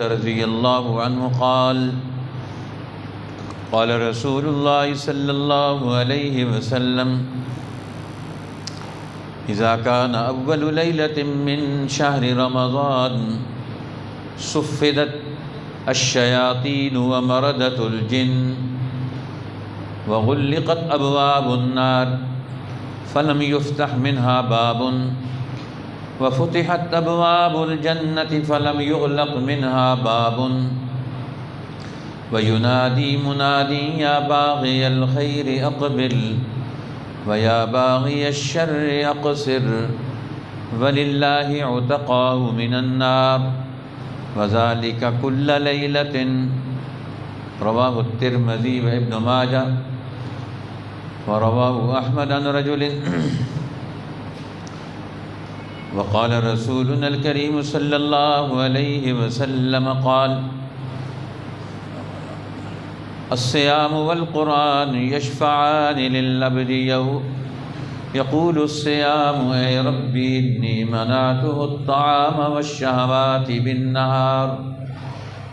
رضی اللہ عنہ قال رسول اللہ صلی اللہ علیہ وسلم اذا كان اول لیلة من شہر رمضان صفدت الشیاطین ومردت الجن وغلقت ابواب النار فلم يفتح منها باب وفتحت ابواب الجنة فلم يغلق منها باب وينادي منادي يا باغي الخير اقبل ويا باغي الشر اقصر ولله عتقاء من النار وذلك كل ليلة رواه الترمذي وابن ماجه ورواه احمد عن رجل وقال رسولنا الكريم صلى الله عليه وسلم قال الصيام والقرآن يشفعان للعبد يقول الصيام اے ربي إني منعته الطعام والشهوات بالنهار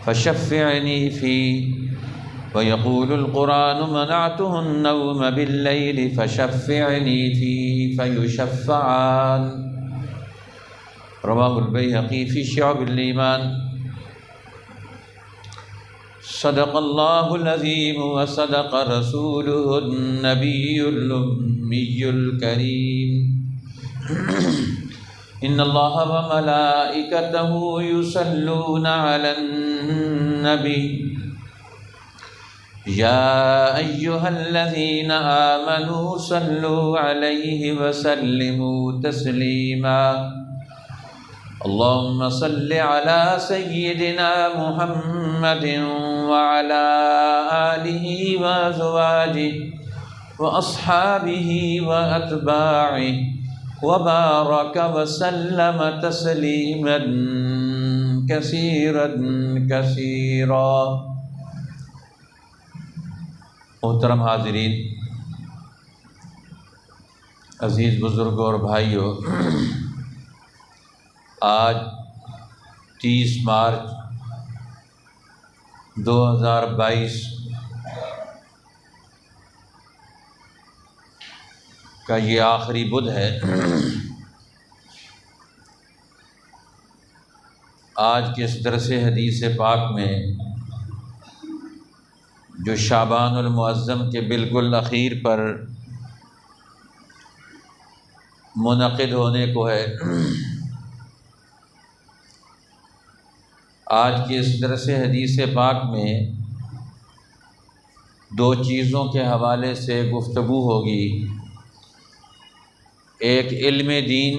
فشفعني فيه ويقول القرآن منعته النوم بالليل فشفعني فيه فيشفعان رواه البيهقي في شعب الإيمان صدق الله العظيم وصدق رسوله النبي الأمي الكريم إن الله وملائكته يصلون على النبي يا أيها الذين آمنوا صلوا عليه وسلموا تسليما اللهم صل على سيدنا محمد وعلى آله وأزواجه وأصحابه وأتباعه وبارك وسلم تسليما كثيرا كثيرا۔ محترم حاضرین، عزیز بزرگوں اور بھائیوں، آج 30 مارچ 2022 کا یہ آخری بدھ ہے۔ آج کے اس درس حدیث پاک میں جو شعبان المعظم کے بالکل اخیر پر منعقد ہونے کو ہے، آج کے اس درس حدیث پاک میں 2 چیزوں کے حوالے سے گفتگو ہوگی۔ ایک علم دین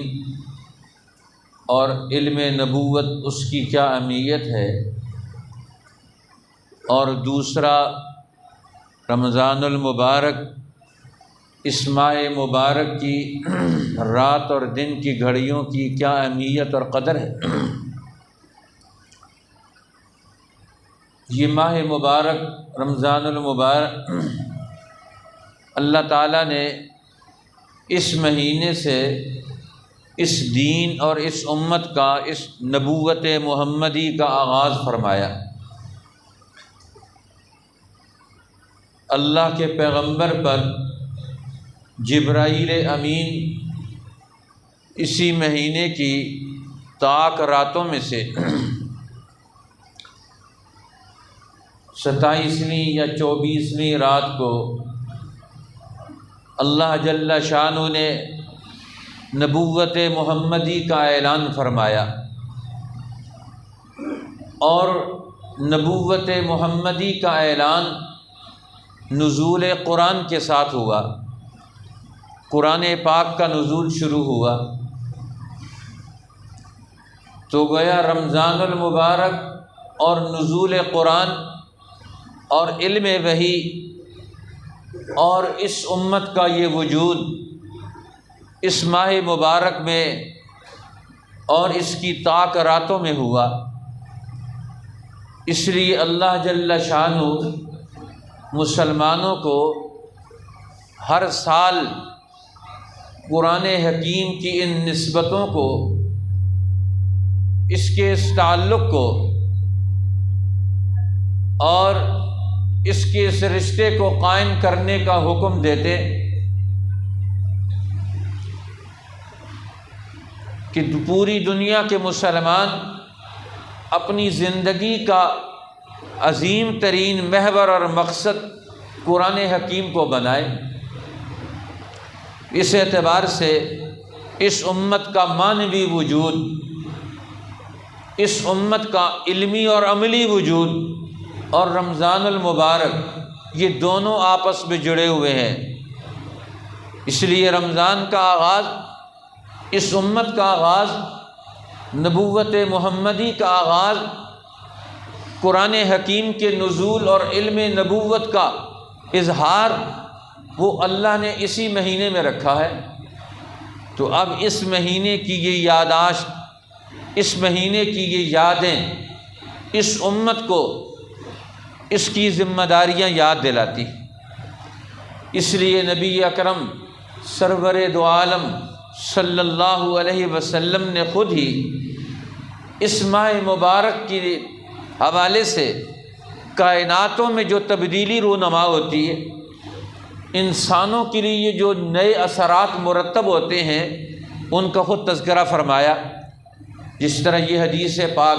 اور علم نبوت، اس کی کیا اہمیت ہے، اور دوسرا رمضان المبارک، اس ماہ مبارک کی رات اور دن کی گھڑیوں کی کیا اہمیت اور قدر ہے۔ یہ ماہ مبارک رمضان المبارک، اللہ تعالیٰ نے اس مہینے سے اس دین اور اس امت کا، اس نبوت محمدی کا آغاز فرمایا۔ اللہ کے پیغمبر پر جبرائیل امین اسی مہینے کی طاق راتوں میں سے 27ویں یا 24ویں رات کو اللہ جل شانہ نے نبوت محمدی کا اعلان فرمایا، اور نبوت محمدی کا اعلان نزول قرآن کے ساتھ ہوا۔ قرآن پاک کا نزول شروع ہوا، تو گویا رمضان المبارک اور نزول قرآن اور علم وحی اور اس امت کا یہ وجود اس ماہ مبارک میں اور اس کی طاق راتوں میں ہوا۔ اس لیے اللہ جل شانہ مسلمانوں کو ہر سال قرآن حکیم کی ان نسبتوں کو، اس کے اس تعلق کو اور اس کے اس رشتے کو قائم کرنے کا حکم دیتے کہ پوری دنیا کے مسلمان اپنی زندگی کا عظیم ترین محور اور مقصد قرآن حکیم کو بنائے۔ اس اعتبار سے اس امت کا معنوی وجود، اس امت کا علمی اور عملی وجود اور رمضان المبارک، یہ دونوں آپس میں جڑے ہوئے ہیں۔ اس لیے رمضان کا آغاز، اس امت کا آغاز، نبوت محمدی کا آغاز، قرآن حکیم کے نزول اور علم نبوت کا اظہار، وہ اللہ نے اسی مہینے میں رکھا ہے۔ تو اب اس مہینے کی یہ یاداشت، اس مہینے کی یہ یادیں اس امت کو اس کی ذمہ داریاں یاد دلاتی۔ اس لیے نبی اکرم سرور دو عالم صلی اللہ علیہ وسلم نے خود ہی اس ماہ مبارک کے حوالے سے کائناتوں میں جو تبدیلی رونما ہوتی ہے، انسانوں کے لیے جو نئے اثرات مرتب ہوتے ہیں، ان کا خود تذکرہ فرمایا۔ جس طرح یہ حدیث پاک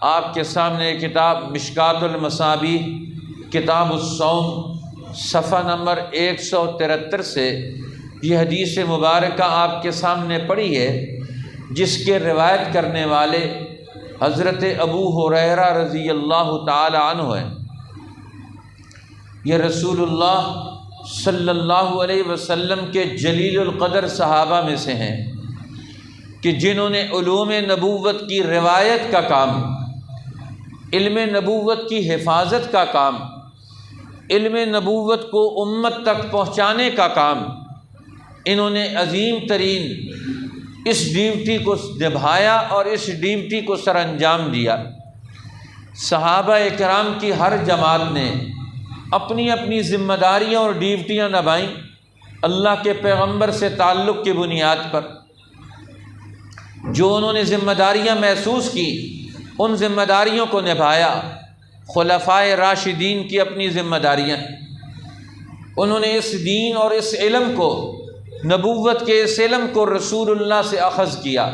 آپ کے سامنے کتاب مشکات المصابیح کتاب الصوم صفحہ نمبر 173 سے یہ حدیث مبارکہ آپ کے سامنے پڑھی ہے، جس کے روایت کرنے والے حضرت ابو ہریرہ رضی اللہ تعالی عنہ ہیں۔ یہ رسول اللہ صلی اللہ علیہ وسلم کے جلیل القدر صحابہ میں سے ہیں کہ جنہوں نے علوم نبوت کی روایت کا کام، علم نبوت کی حفاظت کا کام، علم نبوت کو امت تک پہنچانے کا کام، انہوں نے عظیم ترین اس ڈیوٹی کو نبھایا اور اس ڈیوٹی کو سر انجام دیا۔ صحابہ کرام کی ہر جماعت نے اپنی اپنی ذمہ داریاں اور ڈیوٹیاں نبھائیں اللہ کے پیغمبر سے تعلق کی بنیاد پر۔ جو انہوں نے ذمہ داریاں محسوس کی، ان ذمہ داریوں کو نبھایا۔ خلفائے راشدین کی اپنی ذمہ داریاں، انہوں نے اس دین اور اس علم کو، نبوت کے اس علم کو رسول اللہ سے اخذ کیا،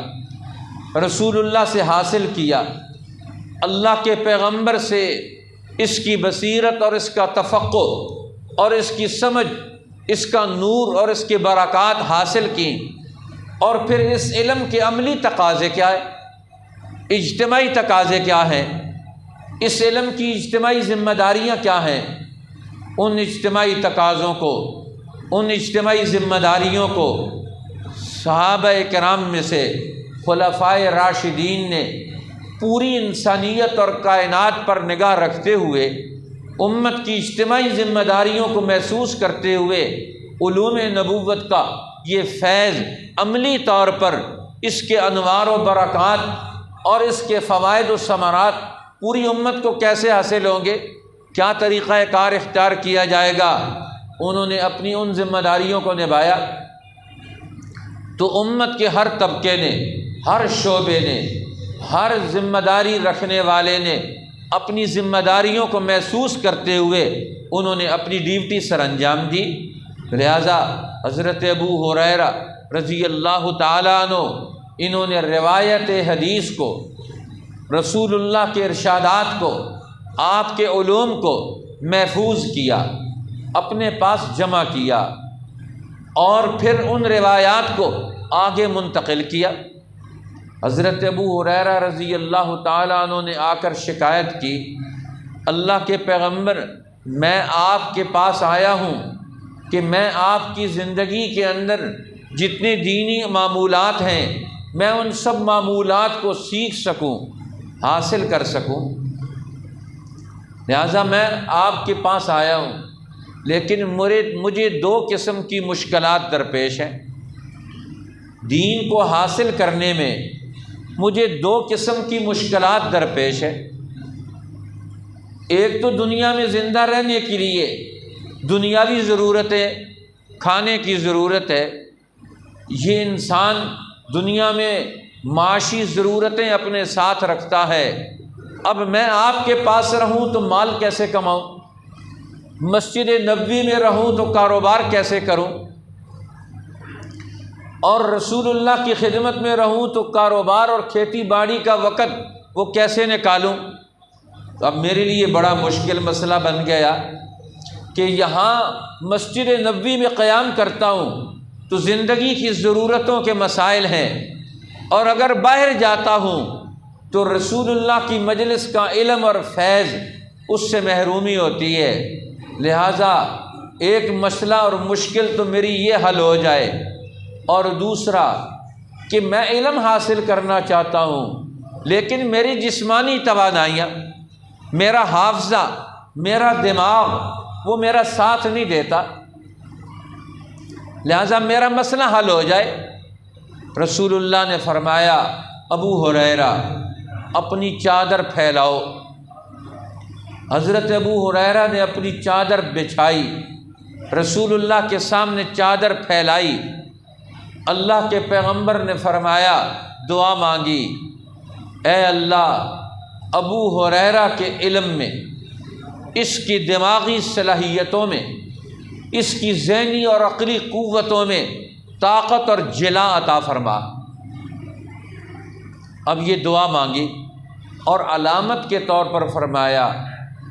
رسول اللہ سے حاصل کیا، اللہ کے پیغمبر سے اس کی بصیرت اور اس کا تفقہ اور اس کی سمجھ، اس کا نور اور اس کے برکات حاصل کی۔ اور پھر اس علم کے عملی تقاضے کیا ہے، اجتماعی تقاضے کیا ہیں، اس علم کی اجتماعی ذمہ داریاں کیا ہیں، ان اجتماعی تقاضوں کو، ان اجتماعی ذمہ داریوں کو صحابہ کرام میں سے خلفائے راشدین نے پوری انسانیت اور کائنات پر نگاہ رکھتے ہوئے، امت کی اجتماعی ذمہ داریوں کو محسوس کرتے ہوئے، علوم نبوت کا یہ فیض عملی طور پر اس کے انوار و برکات اور اس کے فوائد و ثمرات پوری امت کو کیسے حاصل ہوں گے، کیا طریقہ کار اختیار کیا جائے گا، انہوں نے اپنی ان ذمہ داریوں کو نبھایا۔ تو امت کے ہر طبقے نے، ہر شعبے نے، ہر ذمہ داری رکھنے والے نے اپنی ذمہ داریوں کو محسوس کرتے ہوئے انہوں نے اپنی ڈیوٹی سر انجام دی۔ لہٰذا حضرت ابو ہریرہ رضی اللہ تعالیٰ عنہ، انہوں نے روایت حدیث کو، رسول اللہ کے ارشادات کو، آپ کے علوم کو محفوظ کیا، اپنے پاس جمع کیا اور پھر ان روایات کو آگے منتقل کیا۔ حضرت ابو ہریرہ رضی اللہ تعالیٰ عنہ نے آ کر شکایت کی، اللہ کے پیغمبر، میں آپ کے پاس آیا ہوں کہ میں آپ کی زندگی کے اندر جتنے دینی معمولات ہیں، میں ان سب معمولات کو سیکھ سکوں، حاصل کر سکوں، لہذا میں آپ کے پاس آیا ہوں، لیکن مجھے دو قسم کی مشکلات درپیش ہیں۔ دین کو حاصل کرنے میں مجھے دو قسم کی مشکلات درپیش ہے۔ ایک تو دنیا میں زندہ رہنے کے لیے دنیاوی ضرورتیں، کھانے کی ضرورت ہے، یہ انسان دنیا میں معاشی ضرورتیں اپنے ساتھ رکھتا ہے، اب میں آپ کے پاس رہوں تو مال کیسے کماؤں، مسجد نبوی میں رہوں تو کاروبار کیسے کروں، اور رسول اللہ کی خدمت میں رہوں تو کاروبار اور کھیتی باڑی کا وقت وہ کیسے نکالوں۔ تو اب میرے لیے بڑا مشکل مسئلہ بن گیا کہ یہاں مسجد نبوی میں قیام کرتا ہوں تو زندگی کی ضرورتوں کے مسائل ہیں، اور اگر باہر جاتا ہوں تو رسول اللہ کی مجلس کا علم اور فیض اس سے محرومی ہوتی ہے۔ لہٰذا ایک مسئلہ اور مشکل تو میری یہ حل ہو جائے، اور دوسرا کہ میں علم حاصل کرنا چاہتا ہوں لیکن میری جسمانی توانائیاں، میرا حافظہ، میرا دماغ وہ میرا ساتھ نہیں دیتا، لہٰذا میرا مسئلہ حل ہو جائے۔ رسول اللہ نے فرمایا ابو ہریرہ اپنی چادر پھیلاؤ۔ حضرت ابو ہریرہ نے اپنی چادر بچھائی، رسول اللہ کے سامنے چادر پھیلائی، اللہ کے پیغمبر نے فرمایا، دعا مانگی، اے اللہ ابو ہریرہ کے علم میں، اس کی دماغی صلاحیتوں میں، اس کی ذہنی اور عقلی قوتوں میں طاقت اور جلا عطا فرما۔ اب یہ دعا مانگی اور علامت کے طور پر فرمایا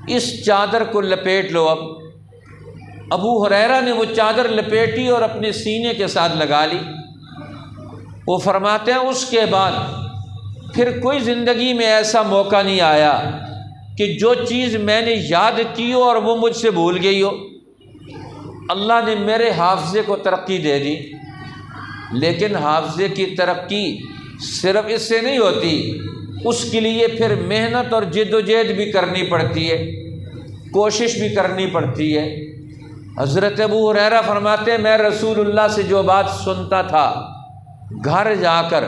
اس چادر کو لپیٹ لو۔ اب ابو ہریرہ نے وہ چادر لپیٹی اور اپنے سینے کے ساتھ لگا لی۔ وہ فرماتے ہیں اس کے بعد پھر کوئی زندگی میں ایسا موقع نہیں آیا کہ جو چیز میں نے یاد کی ہو اور وہ مجھ سے بھول گئی ہو۔ اللہ نے میرے حافظے کو ترقی دے دی، لیکن حافظے کی ترقی صرف اس سے نہیں ہوتی، اس کے لیے پھر محنت اور جد و جہد بھی کرنی پڑتی ہے، کوشش بھی کرنی پڑتی ہے۔ حضرت ابو ہریرہ فرماتے ہیں میں رسول اللہ سے جو بات سنتا تھا گھر جا کر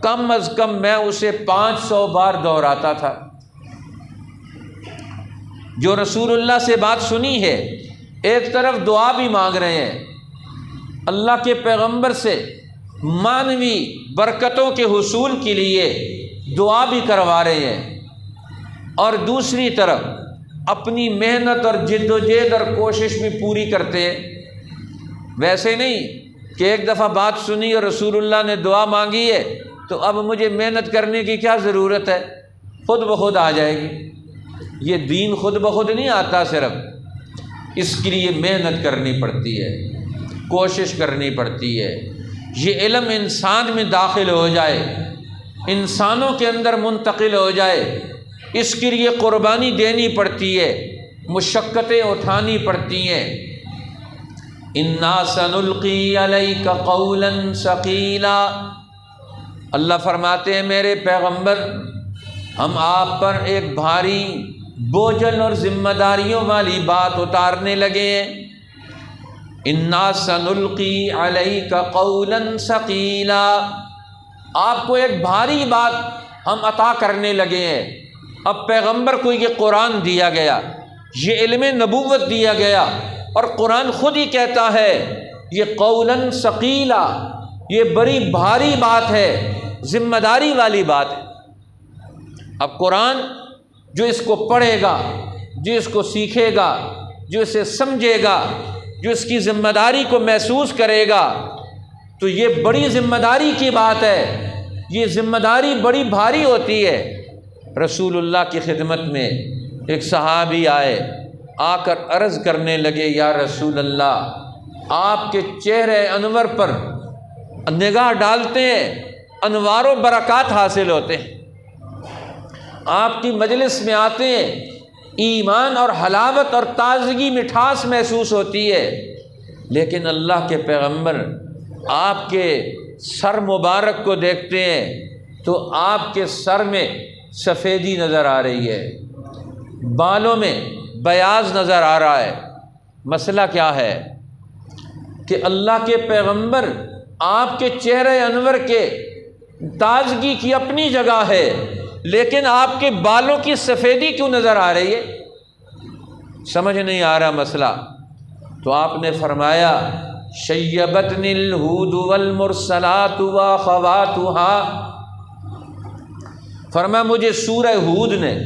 کم از کم میں اسے 500 بار دہراتا تھا۔ جو رسول اللہ سے بات سنی ہے، ایک طرف دعا بھی مانگ رہے ہیں، اللہ کے پیغمبر سے معنوی برکتوں کے حصول کے لیے دعا بھی کروا رہے ہیں، اور دوسری طرف اپنی محنت اور جد و جہد اور کوشش بھی پوری کرتے ہیں۔ ویسے نہیں کہ ایک دفعہ بات سنی اور رسول اللہ نے دعا مانگی ہے تو اب مجھے محنت کرنے کی کیا ضرورت ہے، خود بخود آ جائے گی۔ یہ دین خود بخود نہیں آتا، صرف اس کے لیے محنت کرنی پڑتی ہے، کوشش کرنی پڑتی ہے۔ یہ علم انسان میں داخل ہو جائے، انسانوں کے اندر منتقل ہو جائے، اس کے لیے قربانی دینی پڑتی ہے، مشقتیں اٹھانی پڑتی ہیں۔ انا سنلقی علیک قولا ثقیلا، اللہ فرماتے ہیں میرے پیغمبر ہم آپ پر ایک بھاری بوجھل اور ذمہ داریوں والی بات اتارنے لگے ہیں۔ انا سنلقی علیک قولا ثقیلا، آپ کو ایک بھاری بات ہم عطا کرنے لگے ہیں۔ اب پیغمبر کو یہ قرآن دیا گیا، یہ علم نبوت دیا گیا، اور قرآن خود ہی کہتا ہے یہ قولا ثقیلا، یہ بڑی بھاری بات ہے، ذمہ داری والی بات ہے۔ اب قرآن جو اس کو پڑھے گا، جو اس کو سیکھے گا، جو اسے سمجھے گا، جو اس کی ذمہ داری کو محسوس کرے گا، تو یہ بڑی ذمہ داری کی بات ہے، یہ ذمہ داری بڑی بھاری ہوتی ہے۔ رسول اللہ کی خدمت میں ایک صحابی آئے، آ کر عرض کرنے لگے یا رسول اللہ آپ کے چہرے انور پر نگاہ ڈالتے ہیں انوار و برکات حاصل ہوتے ہیں، آپ کی مجلس میں آتے ہیں ایمان اور حلاوت اور تازگی مٹھاس محسوس ہوتی ہے، لیکن اللہ کے پیغمبر آپ کے سر مبارک کو دیکھتے ہیں تو آپ کے سر میں سفیدی نظر آ رہی ہے، بالوں میں بیاض نظر آ رہا ہے۔ مسئلہ کیا ہے کہ اللہ کے پیغمبر آپ کے چہرے انور کے تازگی کی اپنی جگہ ہے، لیکن آپ کے بالوں کی سفیدی کیوں نظر آ رہی ہے؟ سمجھ نہیں آ رہا مسئلہ۔ تو آپ نے فرمایا شیبتنی الہود والمرسلات واخواتها، فرمایا مجھے سورہ ہود نے،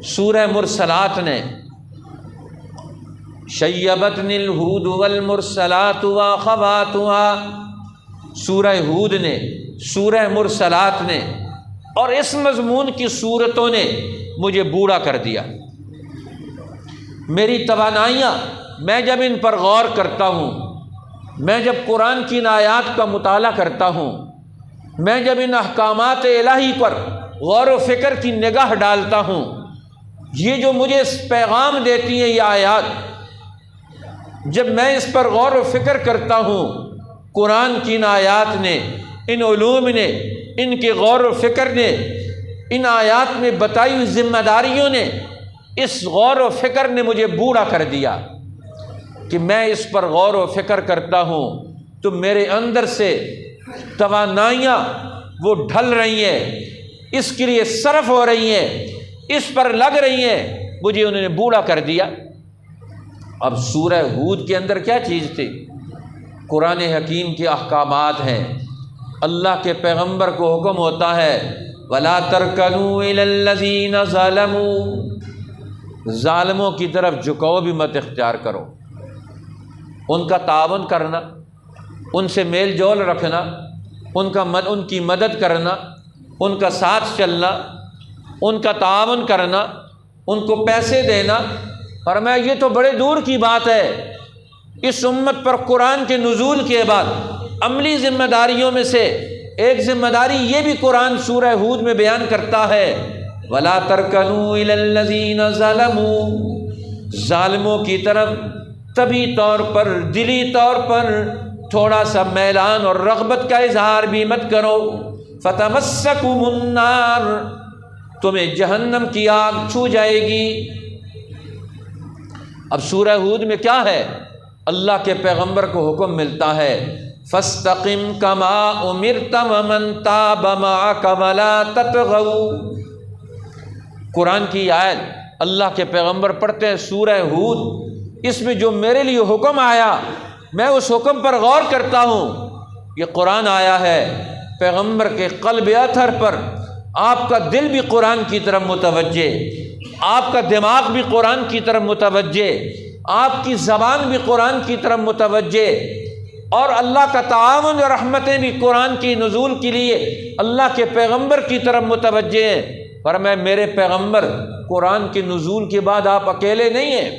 سورہ مرسلات نے، شیبتنی الہود والمرسلات واخواتها، سورہ ہود نے، سورہ مرسلات نے اور اس مضمون کی صورتوں نے مجھے بوڑھا کر دیا۔ میری توانائیاں، میں جب ان پر غور کرتا ہوں، میں جب قرآن کی ان آیات کا مطالعہ کرتا ہوں، میں جب ان احکامات الہی پر غور و فکر کی نگاہ ڈالتا ہوں، یہ جو مجھے اس پیغام دیتی ہیں یہ آیات، جب میں اس پر غور و فکر کرتا ہوں، قرآن کی ان آیات نے، ان علوم نے، ان کے غور و فکر نے، ان آیات میں بتائی ہوئی ذمہ داریوں نے، اس غور و فکر نے مجھے بوڑھا کر دیا کہ میں اس پر غور و فکر کرتا ہوں تو میرے اندر سے توانائیاں وہ ڈھل رہی ہیں، اس کے لیے صرف ہو رہی ہیں، اس پر لگ رہی ہیں، مجھے انہوں نے بوڑھا کر دیا۔ اب سورہ ہود کے اندر کیا چیز تھی؟ قرآن حکیم کے احکامات ہیں۔ اللہ کے پیغمبر کو حکم ہوتا ہے وَلَا تَرْكَنُوا إِلَى الَّذِينَ ظَلَمُوا، ظالموں کی طرف جھکاؤ بھی مت اختیار کرو، ان کا تعاون کرنا، ان سے میل جول رکھنا، ان کی مدد کرنا، ان کا ساتھ چلنا، ان کا تعاون کرنا، ان کو پیسے دینا، فرمایا یہ تو بڑے دور کی بات ہے۔ اس امت پر قرآن کے نزول کے بعد عملی ذمہ داریوں میں سے ایک ذمہ داری یہ بھی قرآن سورہ ہود میں بیان کرتا ہے وَلَا تَرْكَنُوا إِلَى الَّذِينَ ظَلَمُوا، ظالموں کی طرف طبعی طور پر، دلی طور پر تھوڑا سا میلان اور رغبت کا اظہار بھی مت کرو، فَتَمَسَّكُمُ النَّارُ، تمہیں جہنم کی آگ چھو جائے گی۔ اب سورہ ہود میں کیا ہے؟ اللہ کے پیغمبر کو حکم ملتا ہے فَاسْتَقِمْ كَمَا أُمِرْتَ وَمَنْ تَابَ مَعَكَ وَلَا تَطْغَوْا۔ قرآن کی آیت اللہ کے پیغمبر پڑھتے ہیں سورہ ہود، اس میں جو میرے لیے حکم آیا میں اس حکم پر غور کرتا ہوں۔ یہ قرآن آیا ہے پیغمبر کے قلب اطہر پر، آپ کا دل بھی قرآن کی طرف متوجہ، آپ کا دماغ بھی قرآن کی طرف متوجہ، آپ کی زبان بھی قرآن کی طرف متوجہ، اور اللہ کا تعاون اور رحمتیں بھی قرآن کی نزول کے لیے اللہ کے پیغمبر کی طرف متوجہ ہیں۔ پر میرے پیغمبر قرآن کے نزول کے بعد آپ اکیلے نہیں ہیں،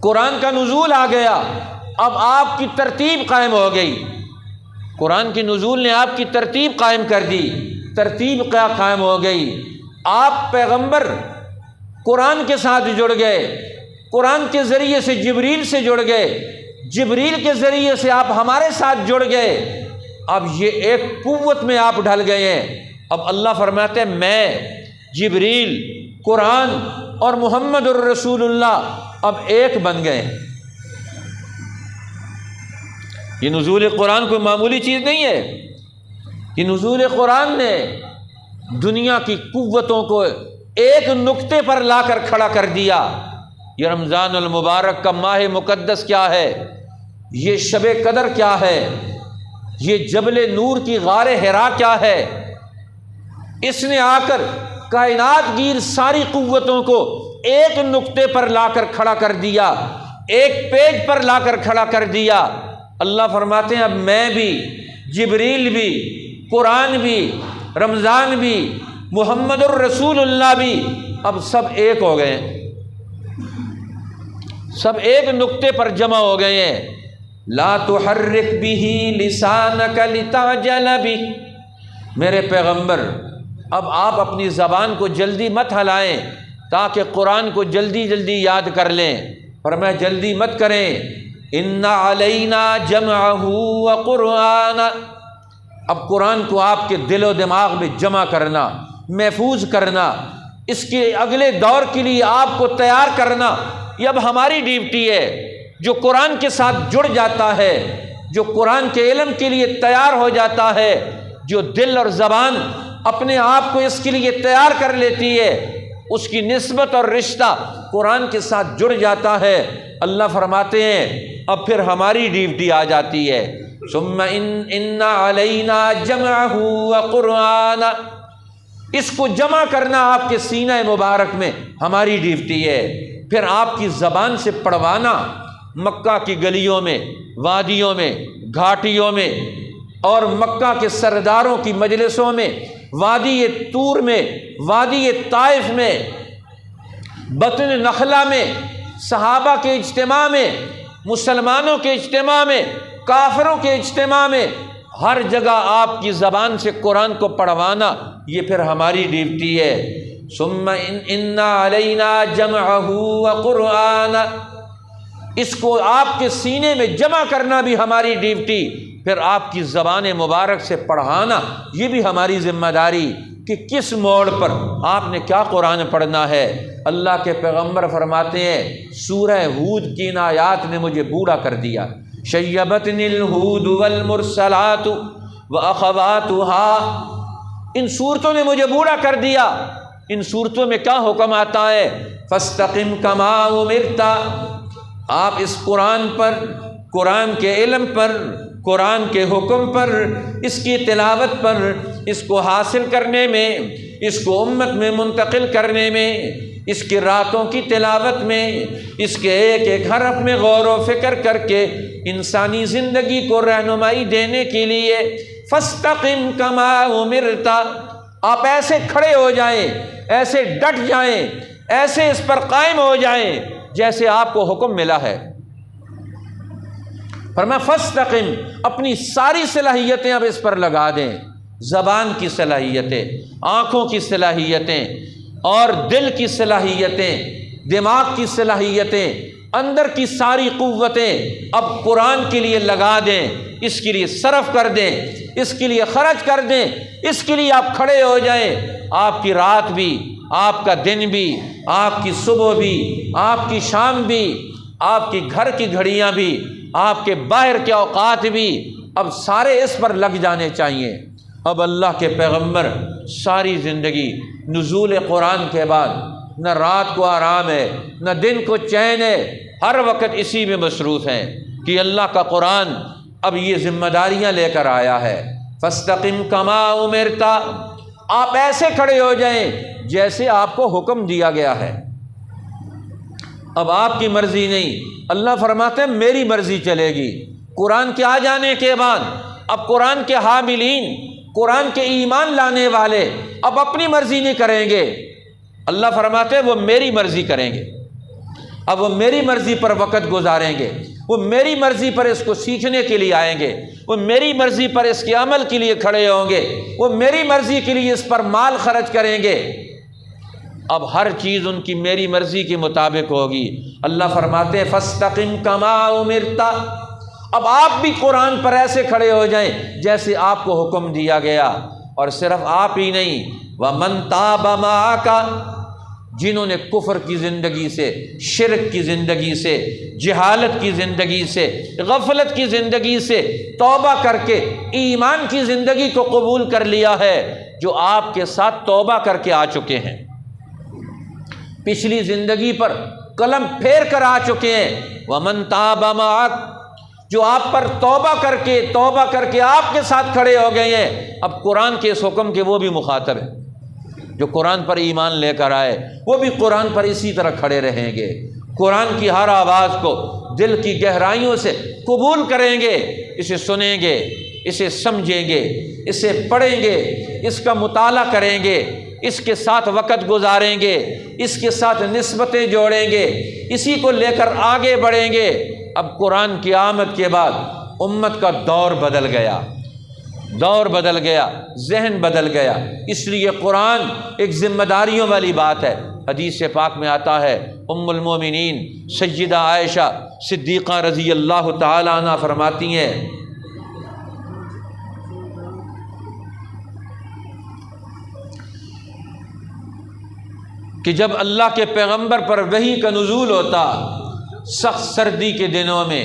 قرآن کا نزول آ گیا، اب آپ کی ترتیب قائم ہو گئی، قرآن کی نزول نے آپ کی ترتیب قائم کر دی۔ ترتیب کیا قائم ہو گئی؟ آپ پیغمبر قرآن کے ساتھ جڑ گئے، قرآن کے ذریعے سے جبریل سے جڑ گئے، جبریل کے ذریعے سے آپ ہمارے ساتھ جڑ گئے، اب یہ ایک قوت میں آپ ڈھل گئے ہیں۔ اب اللہ فرماتے ہیں میں، جبریل، قرآن اور محمد الرسول اللہ اب ایک بن گئے ہیں۔ یہ نزول قرآن کوئی معمولی چیز نہیں ہے، یہ نزول قرآن نے دنیا کی قوتوں کو ایک نقطے پر لا کر کھڑا کر دیا۔ یہ رمضان المبارک کا ماہ مقدس کیا ہے، یہ شب قدر کیا ہے، یہ جبل نور کی غار حرا کیا ہے، اس نے آ کر کائنات گیر ساری قوتوں کو ایک نقطے پر لا کر کھڑا کر دیا، ایک پیج پر لا کر کھڑا کر دیا۔ اللہ فرماتے ہیں اب میں بھی، جبریل بھی، قرآن بھی، رمضان بھی، محمد الرسول اللہ بھی اب سب ایک ہو گئے ہیں، سب ایک نقطے پر جمع ہو گئے ہیں۔ لا تحرک به لسانک لتعجل به، میرے پیغمبر اب آپ اپنی زبان کو جلدی مت ہلائیں تاکہ قرآن کو جلدی جلدی یاد کر لیں، فرمایا جلدی مت کریں۔ ان علینا جمعہ وقرآنہ، اب قرآن کو آپ کے دل و دماغ میں جمع کرنا، محفوظ کرنا، اس کے اگلے دور کے لیے آپ کو تیار کرنا، یہ اب ہماری ڈیوٹی ہے۔ جو قرآن کے ساتھ جڑ جاتا ہے، جو قرآن کے علم کے لیے تیار ہو جاتا ہے، جو دل اور زبان اپنے آپ کو اس کے لیے تیار کر لیتی ہے، اس کی نسبت اور رشتہ قرآن کے ساتھ جڑ جاتا ہے۔ اللہ فرماتے ہیں اب پھر ہماری ڈیوٹی آ جاتی ہے۔ ثم ان علینا جمعہ وقرآنہ، اس کو جمع کرنا آپ کے سینہ مبارک میں ہماری ڈیوٹی ہے، پھر آپ کی زبان سے پڑھوانا مکہ کی گلیوں میں، وادیوں میں، گھاٹیوں میں، اور مکہ کے سرداروں کی مجلسوں میں، وادی طور میں، وادی طائف میں، بطن نخلا میں، صحابہ کے اجتماع میں، مسلمانوں کے اجتماع میں، کافروں کے اجتماع میں، ہر جگہ آپ کی زبان سے قرآن کو پڑھوانا، یہ پھر ہماری ڈیوٹی ہے۔ ثم ان علینا جمعہ وقرآنہ، اس کو آپ کے سینے میں جمع کرنا بھی ہماری ڈیوٹی، پھر آپ کی زبان مبارک سے پڑھانا یہ بھی ہماری ذمہ داری کہ کس موڑ پر آپ نے کیا قرآن پڑھنا ہے۔ اللہ کے پیغمبر فرماتے ہیں سورہ ہود کی ان آیات نے مجھے بوڑھا کر دیا، شیبتنی الہود والمرسلات واخواتها، ان صورتوں نے مجھے بوڑھا کر دیا۔ ان صورتوں میں کیا حکم آتا ہے؟ فاستقم کما امرت، آپ اس قرآن پر، قرآن کے علم پر، قرآن کے حکم پر، اس کی تلاوت پر، اس کو حاصل کرنے میں، اس کو امت میں منتقل کرنے میں، اس کی راتوں کی تلاوت میں، اس کے ایک ایک حرف میں غور و فکر کر کے انسانی زندگی کو رہنمائی دینے کے لیے فاستقم کما امرت، آپ ایسے کھڑے ہو جائیں، ایسے ڈٹ جائیں، ایسے اس پر قائم ہو جائیں جیسے آپ کو حکم ملا ہے۔ فرمایا فاستقم، اپنی ساری صلاحیتیں اب اس پر لگا دیں، زبان کی صلاحیتیں، آنکھوں کی صلاحیتیں، اور دل کی صلاحیتیں، دماغ کی صلاحیتیں، اندر کی ساری قوتیں اب قرآن کے لیے لگا دیں، اس کے لیے صرف کر دیں، اس کے لیے خرچ کر دیں، اس کے لیے آپ کھڑے ہو جائیں۔ آپ کی رات بھی، آپ کا دن بھی، آپ کی صبح بھی، آپ کی شام بھی، آپ کی گھر کی گھڑیاں بھی، آپ کے باہر کے اوقات بھی اب سارے اس پر لگ جانے چاہیے۔ اب اللہ کے پیغمبر ساری زندگی نزول قرآن کے بعد نہ رات کو آرام ہے، نہ دن کو چین ہے، ہر وقت اسی میں مصروف ہیں کہ اللہ کا قرآن اب یہ ذمہ داریاں لے کر آیا ہے۔ فاستقم کما امرت، آپ ایسے کھڑے ہو جائیں جیسے آپ کو حکم دیا گیا ہے۔ اب آپ کی مرضی نہیں، اللہ فرماتے ہیں میری مرضی چلے گی۔ قرآن کے آ جانے کے بعد اب قرآن کے حاملین، قرآن کے ایمان لانے والے اب اپنی مرضی نہیں کریں گے، اللہ فرماتے ہیں وہ میری مرضی کریں گے۔ اب وہ میری مرضی پر وقت گزاریں گے، وہ میری مرضی پر اس کو سیکھنے کے لیے آئیں گے، وہ میری مرضی پر اس کے عمل کے لیے کھڑے ہوں گے، وہ میری مرضی کے لیے اس پر مال خرچ کریں گے۔ اب ہر چیز ان کی میری مرضی کے مطابق ہوگی۔ اللہ فرماتے ہیں فاستقم کما امرت، اب آپ بھی قرآن پر ایسے کھڑے ہو جائیں جیسے آپ کو حکم دیا گیا۔ اور صرف آپ ہی نہیں، وَمَن تَابَ مَعَكَ، جنہوں نے کفر کی زندگی سے، شرک کی زندگی سے، جہالت کی زندگی سے، غفلت کی زندگی سے توبہ کر کے ایمان کی زندگی کو قبول کر لیا ہے، جو آپ کے ساتھ توبہ کر کے آ چکے ہیں، پچھلی زندگی پر قلم پھیر کر آ چکے ہیں۔ وَمَن تَابَ مَعَكَ، جو آپ پر توبہ کر کے آپ کے ساتھ کھڑے ہو گئے ہیں، اب قرآن کے اس حکم کے وہ بھی مخاطب ہیں۔ جو قرآن پر ایمان لے کر آئے وہ بھی قرآن پر اسی طرح کھڑے رہیں گے، قرآن کی ہر آواز کو دل کی گہرائیوں سے قبول کریں گے، اسے سنیں گے، اسے سمجھیں گے، اسے پڑھیں گے، اس کا مطالعہ کریں گے، اس کے ساتھ وقت گزاریں گے، اس کے ساتھ نسبتیں جوڑیں گے، اسی کو لے کر آگے بڑھیں گے۔ اب قرآن کی آمد کے بعد امت کا دور بدل گیا، ذہن بدل گیا، اس لیے قرآن ایک ذمہ داریوں والی بات ہے۔ حدیث پاک میں آتا ہے ام المومنین سیدہ عائشہ صدیقہ رضی اللہ تعالی عنہ فرماتی ہیں کہ جب اللہ کے پیغمبر پر وحی کا نزول ہوتا سخت سردی کے دنوں میں،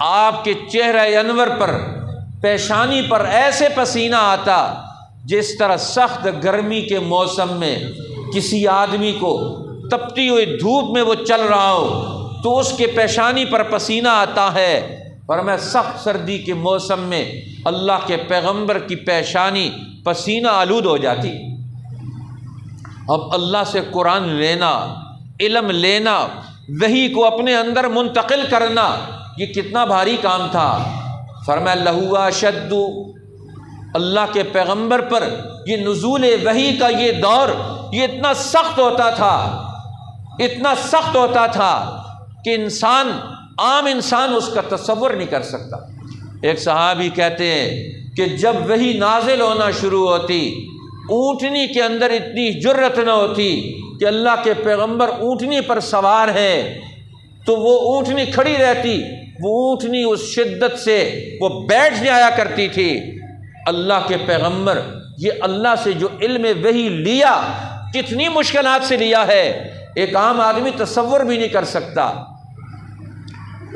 آپ کے چہرہ انور پر، پیشانی پر ایسے پسینہ آتا جس طرح سخت گرمی کے موسم میں کسی آدمی کو تپتی ہوئی دھوپ میں وہ چل رہا ہو تو اس کے پیشانی پر پسینہ آتا ہے۔ فرمایا سخت سردی کے موسم میں اللہ کے پیغمبر کی پیشانی پسینہ آلود ہو جاتی، اب اللہ سے قرآن لینا، علم لینا، وحی کو اپنے اندر منتقل کرنا، یہ کتنا بھاری کام تھا۔ فرمایا لہو اشد، اللہ کے پیغمبر پر یہ نزول وحی کا یہ دور یہ اتنا سخت ہوتا تھا، اتنا سخت ہوتا تھا کہ انسان، عام انسان اس کا تصور نہیں کر سکتا۔ ایک صحابی کہتے ہیں کہ جب وحی نازل ہونا شروع ہوتی، اونٹنی کے اندر اتنی جرت نہ ہوتی کہ اللہ کے پیغمبر اونٹنی پر سوار ہے تو وہ اونٹنی کھڑی رہتی، وہ اونٹنی اس شدت سے وہ بیٹھ جایا کرتی تھی۔ اللہ کے پیغمبر یہ اللہ سے جو علم وحی لیا کتنی مشکلات سے لیا ہے، ایک عام آدمی تصور بھی نہیں کر سکتا۔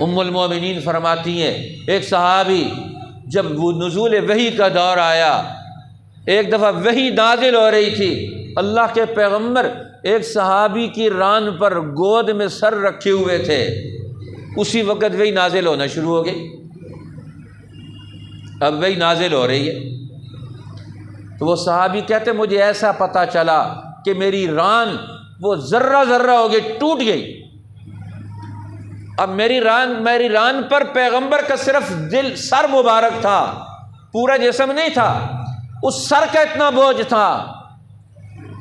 ام المومنین فرماتی ہیں ایک صحابی جب وہ نزول وحی کا دور آیا، ایک دفعہ وحی نازل ہو رہی تھی، اللہ کے پیغمبر ایک صحابی کی ران پر گود میں سر رکھے ہوئے تھے، اسی وقت وحی نازل ہونا شروع ہو گئی۔ اب وحی نازل ہو رہی ہے تو وہ صحابی کہتے مجھے ایسا پتہ چلا کہ میری ران وہ ذرہ ذرہ ہو گئی، ٹوٹ گئی۔ اب میری ران پر پیغمبر کا صرف دل، سر مبارک تھا، پورا جسم نہیں تھا۔ اس سر کا اتنا بوجھ تھا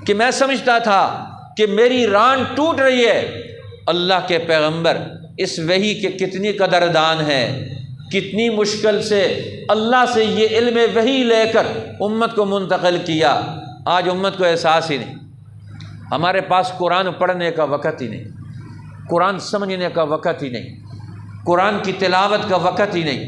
کہ میں سمجھتا تھا کہ میری ران ٹوٹ رہی ہے۔ اللہ کے پیغمبر اس وحی کے کتنی قدردان ہے، کتنی مشکل سے اللہ سے یہ علم وحی لے کر امت کو منتقل کیا۔ آج امت کو احساس ہی نہیں، ہمارے پاس قرآن پڑھنے کا وقت ہی نہیں، قرآن سمجھنے کا وقت ہی نہیں، قرآن کی تلاوت کا وقت ہی نہیں،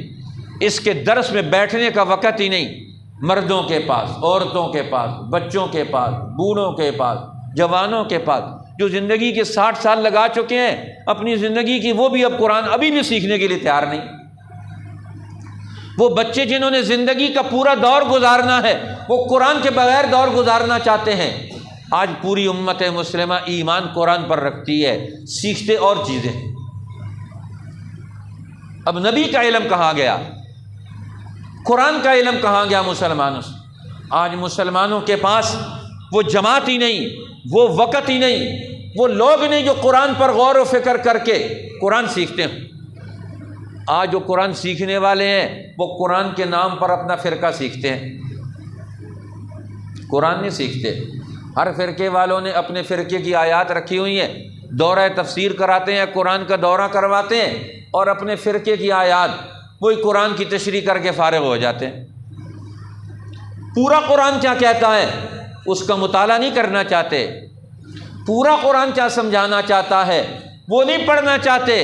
اس کے درس میں بیٹھنے کا وقت ہی نہیں۔ مردوں کے پاس، عورتوں کے پاس، بچوں کے پاس، بوڑھوں کے پاس، جوانوں کے پاس، جو زندگی کے 60 سال لگا چکے ہیں اپنی زندگی کی، وہ بھی اب قرآن ابھی بھی سیکھنے کے لیے تیار نہیں۔ وہ بچے جنہوں نے زندگی کا پورا دور گزارنا ہے وہ قرآن کے بغیر دور گزارنا چاہتے ہیں۔ آج پوری امت مسلمہ ایمان قرآن پر رکھتی ہے، سیکھتے اور چیزیں۔ اب نبی کا علم کہاں گیا؟ قرآن کا علم کہاں گیا مسلمانوں سے؟ آج مسلمانوں کے پاس وہ جماعت ہی نہیں، وہ وقت ہی نہیں، وہ لوگ نہیں جو قرآن پر غور و فکر کر کے قرآن سیکھتے ہیں۔ آج جو قرآن سیکھنے والے ہیں وہ قرآن کے نام پر اپنا فرقہ سیکھتے ہیں، قرآن نہیں سیکھتے۔ ہر فرقے والوں نے اپنے فرقے کی آیات رکھی ہوئی ہیں، دورہ تفسیر کراتے ہیں، قرآن کا دورہ کرواتے ہیں اور اپنے فرقے کی آیات وہی قرآن کی تشریح کر کے فارغ ہو جاتے ہیں۔ پورا قرآن کیا کہتا ہے اس کا مطالعہ نہیں کرنا چاہتے، پورا قرآن کیا سمجھانا چاہتا ہے وہ نہیں پڑھنا چاہتے۔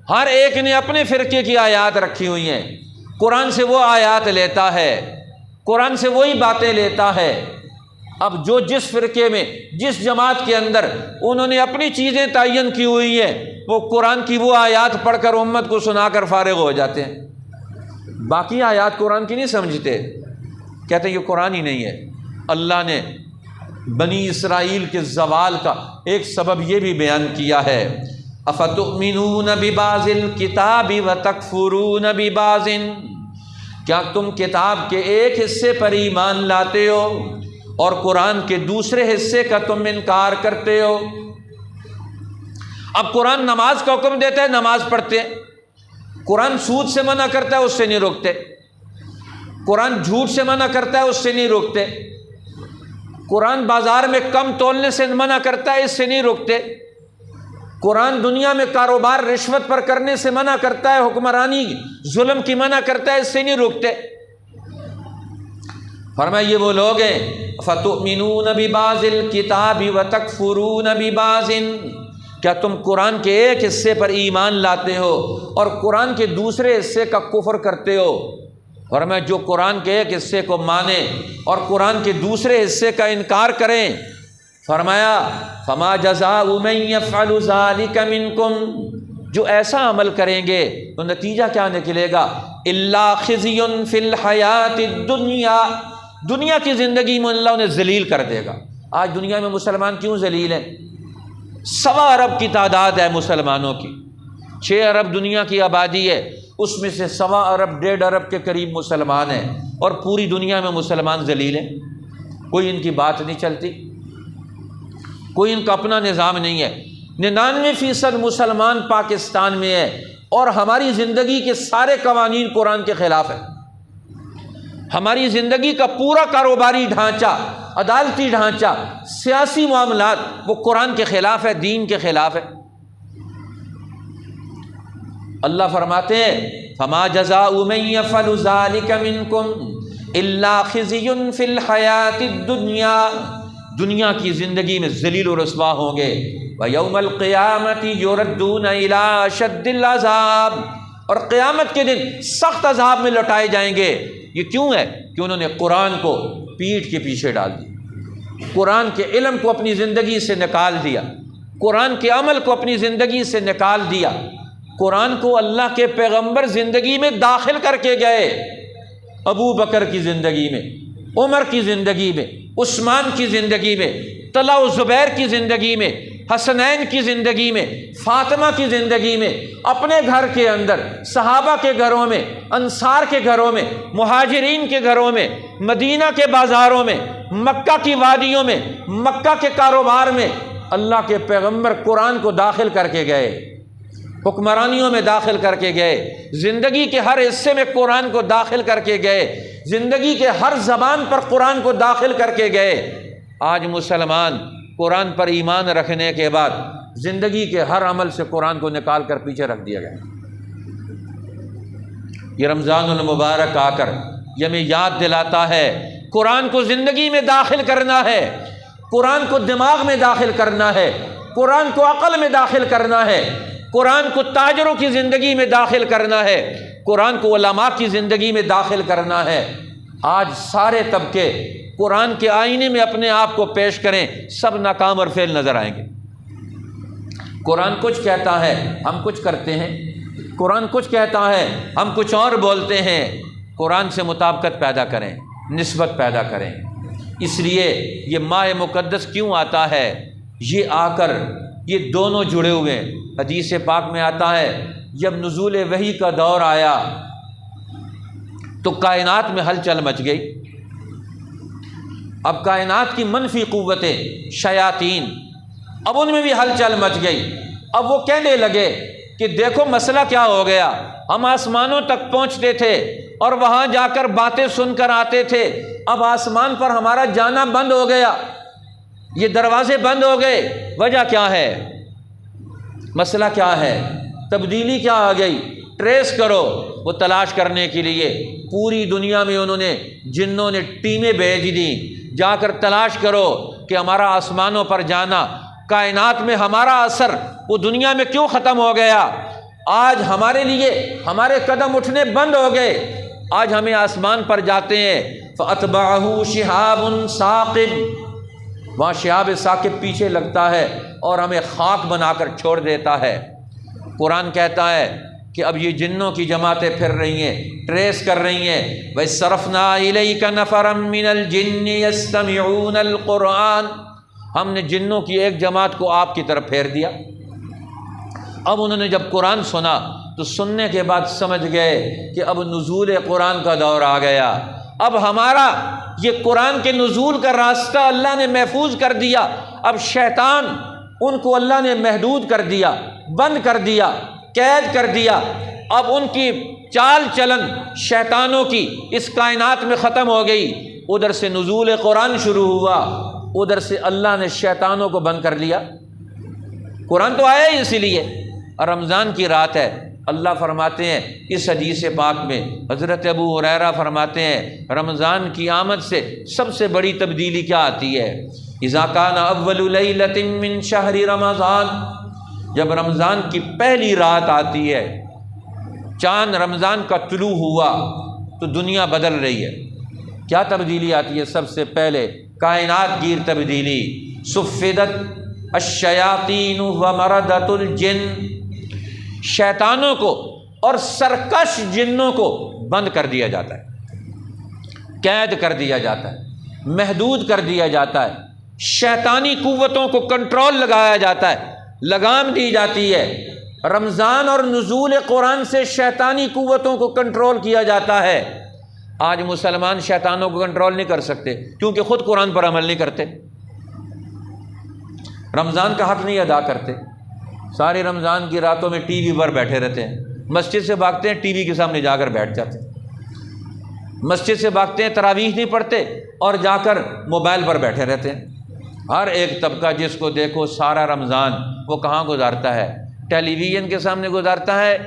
ہر ایک نے اپنے فرقے کی آیات رکھی ہوئی ہیں، قرآن سے وہ آیات لیتا ہے، قرآن سے وہی باتیں لیتا ہے۔ اب جو جس فرقے میں، جس جماعت کے اندر انہوں نے اپنی چیزیں تعین کی ہوئی ہیں، وہ قرآن کی وہ آیات پڑھ کر امت کو سنا کر فارغ ہو جاتے ہیں، باقی آیات قرآن کی نہیں سمجھتے، کہتے ہیں یہ قرآن ہی نہیں ہے۔ اللہ نے بنی اسرائیل کے زوال کا ایک سبب یہ بھی بیان کیا ہے، افتؤمنون ببعض الکتاب وتکفرون ببعض، کیا تم کتاب کے ایک حصے پر ایمان لاتے ہو اور قرآن کے دوسرے حصے کا تم انکار کرتے ہو؟ اب قرآن نماز کا حکم دیتا ہے، نماز پڑھتے ہیں، قرآن سود سے منع کرتا ہے، اس سے نہیں روکتے، قرآن جھوٹ سے منع کرتا ہے، اس سے نہیں روکتے، قرآن بازار میں کم تولنے سے منع کرتا ہے، اس سے نہیں روکتے، قرآن دنیا میں کاروبار رشوت پر کرنے سے منع کرتا ہے، حکمرانی ظلم کی منع کرتا ہے، اس سے نہیں روکتے۔ فرمایا یہ وہ لوگ ہیں فتؤمنون ببعض الکتاب وتکفرون ببعض، کیا تم قرآن کے ایک حصے پر ایمان لاتے ہو اور قرآن کے دوسرے حصے کا کفر کرتے ہو؟ فرمایا جو قرآن کے ایک حصے کو مانے اور قرآن کے دوسرے حصے کا انکار کریں، فرمایا فما جزاء من یفعل ذلک منکم، جو ایسا عمل کریں گے تو نتیجہ کیا نکلے گا؟ الا خزی فی الحیات الدنیا، دنیا کی زندگی میں اللہ انہیں ذلیل کر دے گا۔ آج دنیا میں مسلمان کیوں ذلیل ہیں؟ 1.25 ارب کی تعداد ہے مسلمانوں کی، 6 ارب دنیا کی آبادی ہے، اس میں سے 1.25 ارب 1.5 ارب کے قریب مسلمان ہیں، اور پوری دنیا میں مسلمان ذلیل ہیں، کوئی ان کی بات نہیں چلتی۔ کوئی ان کا اپنا نظام نہیں ہے۔ 99% مسلمان پاکستان میں ہے اور ہماری زندگی کے سارے قوانین قرآن کے خلاف ہیں۔ ہماری زندگی کا پورا کاروباری ڈھانچہ، عدالتی ڈھانچہ، سیاسی معاملات وہ قرآن کے خلاف ہے، دین کے خلاف ہے۔ اللہ فرماتے ہیں فما جزاء من يفعل ذلك منكم الا خزي في الحياة الدنيا، دنیا کی زندگی میں ذلیل و رسوا ہوں گے، ويوم القيامة يردون الى اشد العذاب، اور قیامت کے دن سخت عذاب میں لوٹائے جائیں گے۔ یہ کیوں ہے؟ کہ انہوں نے قرآن کو پیٹھ کے پیچھے ڈال دیا، قرآن کے علم کو اپنی زندگی سے نکال دیا، قرآن کے عمل کو اپنی زندگی سے نکال دیا۔ قرآن کو اللہ کے پیغمبر زندگی میں داخل کر کے گئے، ابو بکر کی زندگی میں، عمر کی زندگی میں، عثمان کی زندگی میں، طلحہ و زبیر کی زندگی میں، حسنین کی زندگی میں، فاطمہ کی زندگی میں، اپنے گھر کے اندر، صحابہ کے گھروں میں، انصار کے گھروں میں، مہاجرین کے گھروں میں، مدینہ کے بازاروں میں، مکہ کی وادیوں میں، مکہ کے کاروبار میں اللہ کے پیغمبر قرآن کو داخل کر کے گئے، حکمرانیوں میں داخل کر کے گئے، زندگی کے ہر حصے میں قرآن کو داخل کر کے گئے، زندگی کے ہر زبان پر قرآن کو داخل کر کے گئے۔ آج مسلمان قرآن پر ایمان رکھنے کے بعد زندگی کے ہر عمل سے قرآن کو نکال کر پیچھے رکھ دیا گیا۔ یہ رمضان المبارک آ کر یہ ہمیں یاد دلاتا ہے قرآن کو زندگی میں داخل کرنا ہے، قرآن کو دماغ میں داخل کرنا ہے، قرآن کو عقل میں داخل کرنا ہے، قرآن کو تاجروں کی زندگی میں داخل کرنا ہے، قرآن کو علماء کی زندگی میں داخل کرنا ہے۔ آج سارے طبقے قرآن کے آئینے میں اپنے آپ کو پیش کریں، سب ناکام اور فیل نظر آئیں گے۔ قرآن کچھ کہتا ہے ہم کچھ کرتے ہیں، قرآن کچھ کہتا ہے ہم کچھ اور بولتے ہیں۔ قرآن سے مطابقت پیدا کریں، نسبت پیدا کریں۔ اس لیے یہ ماہ مقدس کیوں آتا ہے؟ یہ آ کر یہ دونوں جڑے ہوئے ہیں۔ حدیث پاک میں آتا ہے جب نزول وحی کا دور آیا تو کائنات میں ہلچل مچ گئی۔ اب کائنات کی منفی قوتیں، شیاطین، اب ان میں بھی ہلچل مچ گئی۔ اب وہ کہنے لگے کہ دیکھو مسئلہ کیا ہو گیا، ہم آسمانوں تک پہنچتے تھے اور وہاں جا کر باتیں سن کر آتے تھے، اب آسمان پر ہمارا جانا بند ہو گیا، یہ دروازے بند ہو گئے۔ وجہ کیا ہے؟ مسئلہ کیا ہے؟ تبدیلی کیا آ گئی؟ ٹریس کرو۔ وہ تلاش کرنے کے لیے پوری دنیا میں انہوں نے، جنوں نے ٹیمیں بھیج دیں، جا کر تلاش کرو کہ ہمارا آسمانوں پر جانا، کائنات میں ہمارا اثر وہ دنیا میں کیوں ختم ہو گیا؟ آج ہمارے لیے ہمارے قدم اٹھنے بند ہو گئے، آج ہمیں آسمان پر جاتے ہیں۔ فَأَتْبَعَهُ شِهَابٌ ثَاقِبٌ، وہاں شہاب ثاقب پیچھے لگتا ہے اور ہمیں خاک بنا کر چھوڑ دیتا ہے۔ قرآن کہتا ہے کہ اب یہ جنوں کی جماعتیں پھر رہی ہیں، ٹریس کر رہی ہیں۔ وَصَرَفْنَا إِلَيْكَ نَفَرًا مِّنَ الْجِنِّ يَسْتَمِعُونَ الْقُرْآنَ، ہم نے جنوں کی ایک جماعت کو آپ کی طرف پھیر دیا۔ اب انہوں نے جب قرآن سنا تو سننے کے بعد سمجھ گئے کہ اب نزول قرآن کا دور آ گیا، اب ہمارا یہ قرآن کے نزول کا راستہ اللہ نے محفوظ کر دیا، اب شیطان ان کو اللہ نے محدود کر دیا، بند کر دیا، قید کر دیا۔ اب ان کی چال چلن شیطانوں کی اس کائنات میں ختم ہو گئی۔ ادھر سے نزول قرآن شروع ہوا، ادھر سے اللہ نے شیطانوں کو بند کر لیا۔ قرآن تو آیا ہی اسی لیے، اور رمضان کی رات ہے۔ اللہ فرماتے ہیں اس حدیث پاک میں، حضرت ابو ہریرہ فرماتے ہیں رمضان کی آمد سے سب سے بڑی تبدیلی کیا آتی ہے؟ اذا کان اول لیلۃ من شہر رمضان، جب رمضان کی پہلی رات آتی ہے، چاند رمضان کا طلوع ہوا تو دنیا بدل رہی ہے۔ کیا تبدیلی آتی ہے؟ سب سے پہلے کائنات گیر تبدیلی، صفدت الشیاطین ومردۃ الجن، شیطانوں کو اور سرکش جنوں کو بند کر دیا جاتا ہے، قید کر دیا جاتا ہے، محدود کر دیا جاتا ہے، شیطانی قوتوں کو کنٹرول لگایا جاتا ہے، لگام دی جاتی ہے۔ رمضان اور نزول قرآن سے شیطانی قوتوں کو کنٹرول کیا جاتا ہے۔ آج مسلمان شیطانوں کو کنٹرول نہیں کر سکتے کیونکہ خود قرآن پر عمل نہیں کرتے۔ رمضان کا حق نہیں ادا کرتے، سارے رمضان کی راتوں میں ٹی وی پر بیٹھے رہتے ہیں، مسجد سے بھاگتے ہیں ٹی وی کے سامنے جا کر بیٹھ جاتے ہیں، مسجد سے بھاگتے ہیں تراویح نہیں پڑھتے اور جا کر موبائل پر بیٹھے رہتے ہیں۔ ہر ایک طبقہ جس کو دیکھو سارا رمضان وہ کہاں گزارتا ہے؟ ٹیلی ویژن کے سامنے گزارتا ہے،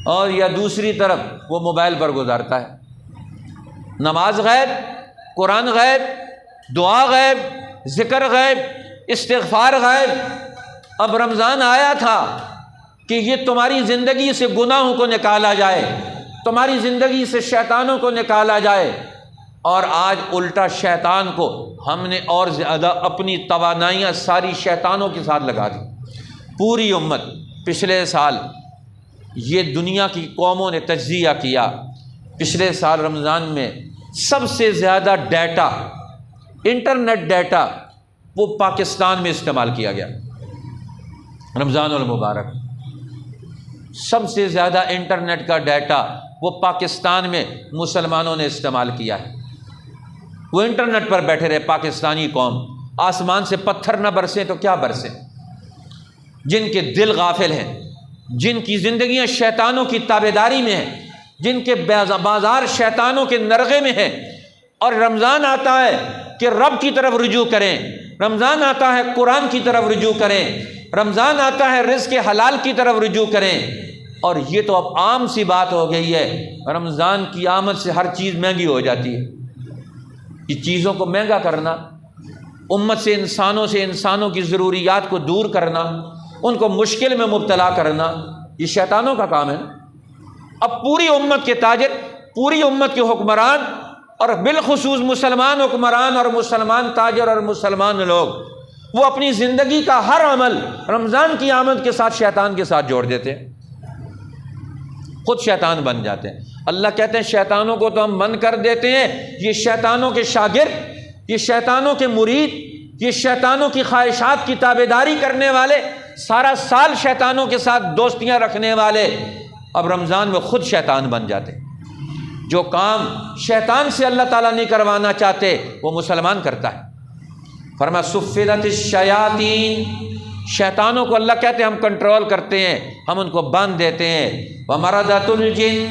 اور یا دوسری طرف وہ موبائل پر گزارتا ہے۔ نماز غائب، قرآن غائب، دعا غائب، ذکر غائب، استغفار غائب۔ اب رمضان آیا تھا کہ یہ تمہاری زندگی سے گناہوں کو نکالا جائے، تمہاری زندگی سے شیطانوں کو نکالا جائے، اور آج الٹا شیطان کو ہم نے اور زیادہ اپنی توانائیاں ساری شیطانوں کے ساتھ لگا دی۔ پوری امت پچھلے سال یہ دنیا کی قوموں نے تجزیہ کیا، پچھلے سال رمضان میں سب سے زیادہ ڈیٹا، انٹرنیٹ ڈیٹا وہ پاکستان میں استعمال کیا گیا۔ رمضان المبارک سب سے زیادہ انٹرنیٹ کا ڈیٹا وہ پاکستان میں مسلمانوں نے استعمال کیا ہے۔ وہ انٹرنیٹ پر بیٹھے رہے پاکستانی قوم، آسمان سے پتھر نہ برسیں تو کیا برسیں، جن کے دل غافل ہیں، جن کی زندگیاں شیطانوں کی تابعداری میں ہیں، جن کے بازار شیطانوں کے نرغے میں ہیں، اور رمضان آتا ہے کہ رب کی طرف رجوع کریں، رمضان آتا ہے قرآن کی طرف رجوع کریں، رمضان آتا ہے رزق حلال کی طرف رجوع کریں۔ اور یہ تو اب عام سی بات ہو گئی ہے، رمضان کی آمد سے ہر چیز مہنگی ہو جاتی ہے۔ یہ چیزوں کو مہنگا کرنا، امت سے انسانوں کی ضروریات کو دور کرنا، ان کو مشکل میں مبتلا کرنا، یہ شیطانوں کا کام ہے نا۔ اب پوری امت کے تاجر، پوری امت کے حکمران، اور بالخصوص مسلمان حکمران اور مسلمان تاجر اور مسلمان لوگ، وہ اپنی زندگی کا ہر عمل رمضان کی آمد کے ساتھ شیطان کے ساتھ جوڑ دیتے ہیں، خود شیطان بن جاتے ہیں۔ اللہ کہتے ہیں شیطانوں کو تو ہم بند کر دیتے ہیں، یہ شیطانوں کے شاگرد، یہ شیطانوں کے مرید، یہ شیطانوں کی خواہشات کی تابعداری کرنے والے، سارا سال شیطانوں کے ساتھ دوستیاں رکھنے والے، اب رمضان میں خود شیطان بن جاتے ہیں۔ جو کام شیطان سے اللہ تعالیٰ نہیں کروانا چاہتے وہ مسلمان کرتا ہے۔ فرمایا سفلت الشیاطین، شیطانوں کو اللہ کہتے ہیں ہم کنٹرول کرتے ہیں، ہم ان کو باندھ دیتے ہیں۔ ومردۃ الجن،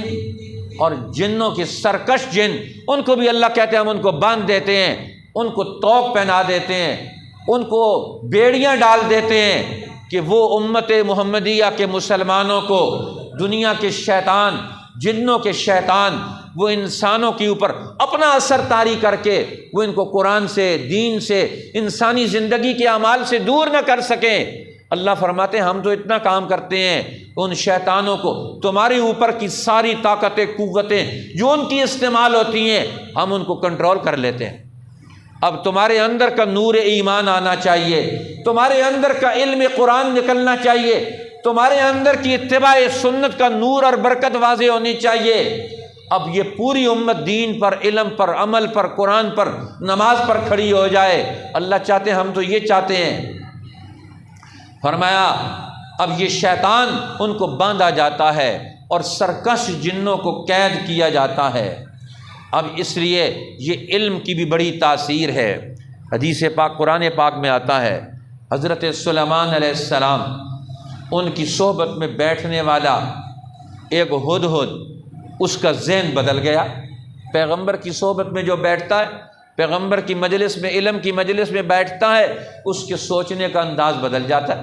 اور جنوں کے سرکش جن، ان کو بھی اللہ کہتے ہیں ہم ان کو باندھ دیتے ہیں، ان کو طوق پہنا دیتے ہیں، ان کو بیڑیاں ڈال دیتے ہیں کہ وہ امت محمدیہ کے مسلمانوں کو دنیا کے شیطان، جنوں کے شیطان، وہ انسانوں کے اوپر اپنا اثر طاری کر کے وہ ان کو قرآن سے، دین سے، انسانی زندگی کے اعمال سے دور نہ کر سکیں۔ اللہ فرماتے ہیں ہم تو اتنا کام کرتے ہیں ان شیطانوں کو، تمہارے اوپر کی ساری طاقتیں، قوتیں جو ان کی استعمال ہوتی ہیں ہم ان کو کنٹرول کر لیتے ہیں۔ اب تمہارے اندر کا نور ایمان آنا چاہیے، تمہارے اندر کا علم قرآن نکلنا چاہیے، تمہارے اندر کی اتباع سنت کا نور اور برکت واضح ہونی چاہیے۔ اب یہ پوری امت دین پر، علم پر، عمل پر، قرآن پر، نماز پر کھڑی ہو جائے۔ اللہ چاہتے ہیں، ہم تو یہ چاہتے ہیں۔ فرمایا اب یہ شیطان ان کو باندھا جاتا ہے اور سرکش جنوں کو قید کیا جاتا ہے۔ اب اس لیے یہ علم کی بھی بڑی تاثیر ہے۔ حدیث پاک، قرآن پاک میں آتا ہے حضرت سلیمان علیہ السلام، ان کی صحبت میں بیٹھنے والا ایک ہدہد، اس کا ذہن بدل گیا۔ پیغمبر کی صحبت میں جو بیٹھتا ہے، پیغمبر کی مجلس میں، علم کی مجلس میں بیٹھتا ہے، اس کے سوچنے کا انداز بدل جاتا ہے۔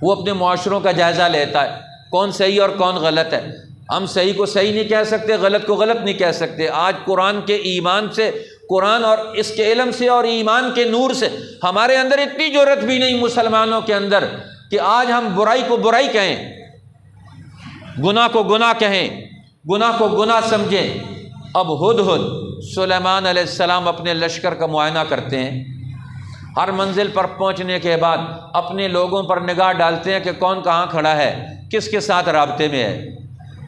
وہ اپنے معاشروں کا جائزہ لیتا ہے، کون صحیح اور کون غلط ہے۔ ہم صحیح کو صحیح نہیں کہہ سکتے، غلط کو غلط نہیں کہہ سکتے۔ آج قرآن کے ایمان سے، قرآن اور اس کے علم سے اور ایمان کے نور سے ہمارے اندر اتنی جرأت بھی نہیں مسلمانوں کے اندر کہ آج ہم برائی کو برائی کہیں، گناہ کو گناہ کہیں، گناہ کو گناہ سمجھیں۔ اب ہدہد سلیمان علیہ السلام اپنے لشکر کا معائنہ کرتے ہیں، ہر منزل پر پہنچنے کے بعد اپنے لوگوں پر نگاہ ڈالتے ہیں کہ کون کہاں کھڑا ہے، کس کے ساتھ رابطے میں ہے۔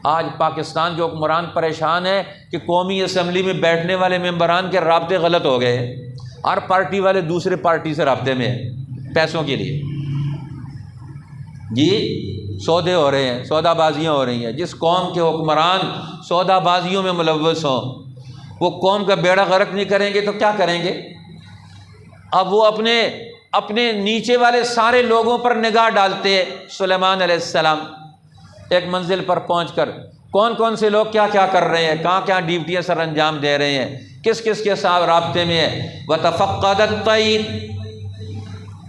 آج پاکستان جو حکمران پریشان ہے کہ قومی اسمبلی میں بیٹھنے والے ممبران کے رابطے غلط ہو گئے ہیں، ہر پارٹی والے دوسرے پارٹی سے رابطے میں ہیں پیسوں کے لیے۔ جی سودے ہو رہے ہیں، سودا بازیاں ہو رہی ہیں۔ جس قوم کے حکمران سودا بازیوں میں ملوث ہوں، وہ قوم کا بیڑا غرق نہیں کریں گے تو کیا کریں گے؟ اب وہ اپنے اپنے نیچے والے سارے لوگوں پر نگاہ ڈالتے سلیمان علیہ السلام، ایک منزل پر پہنچ کر کون کون سے لوگ کیا کیا کر رہے ہیں، کہاں کیا ڈیوٹیاں سر انجام دے رہے ہیں، کس کس کے ساتھ رابطے میں ہے۔ وَتَفَقَّدَ الطَّيْرَ،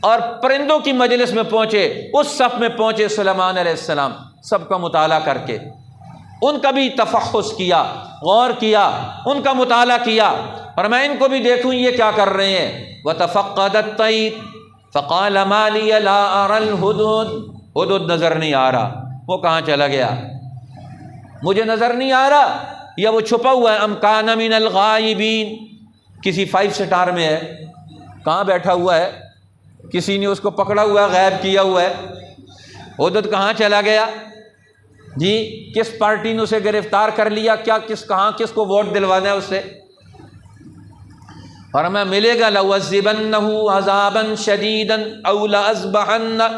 اور پرندوں کی مجلس میں پہنچے، اس صف میں پہنچے سلیمان علیہ السلام، سب کا مطالعہ کر کے ان کا بھی تفحص کیا، غور کیا، ان کا مطالعہ کیا، اور میں ان کو بھی دیکھوں یہ کیا کر رہے ہیں۔ وَتَفَقَّدَ الطَّيْرَ فَقَالَ مَا لِيَ لَا أَرَى الْهُدْهُدَ، ہدہد نظر نہیں آ رہا، وہ کہاں چلا گیا، مجھے نظر نہیں آ رہا، یا وہ چھپا ہوا ہے، ام کان من الغائبین، کسی 5 سٹار میں ہے، کہاں بیٹھا ہوا ہے، کسی نے اس کو پکڑا ہوا ہے، غائب کیا ہوا ہے، ہدہد کہاں چلا گیا جی، کس پارٹی نے اسے گرفتار کر لیا، کیا کہاں کس کو ووٹ دلوانا ہے اس سے، اور ہمیں ملے گا لَأُعَذِّبَنَّهُ عَذَابًا شَدِيدًا أَوْ لَأَذْبَحَنَّهُ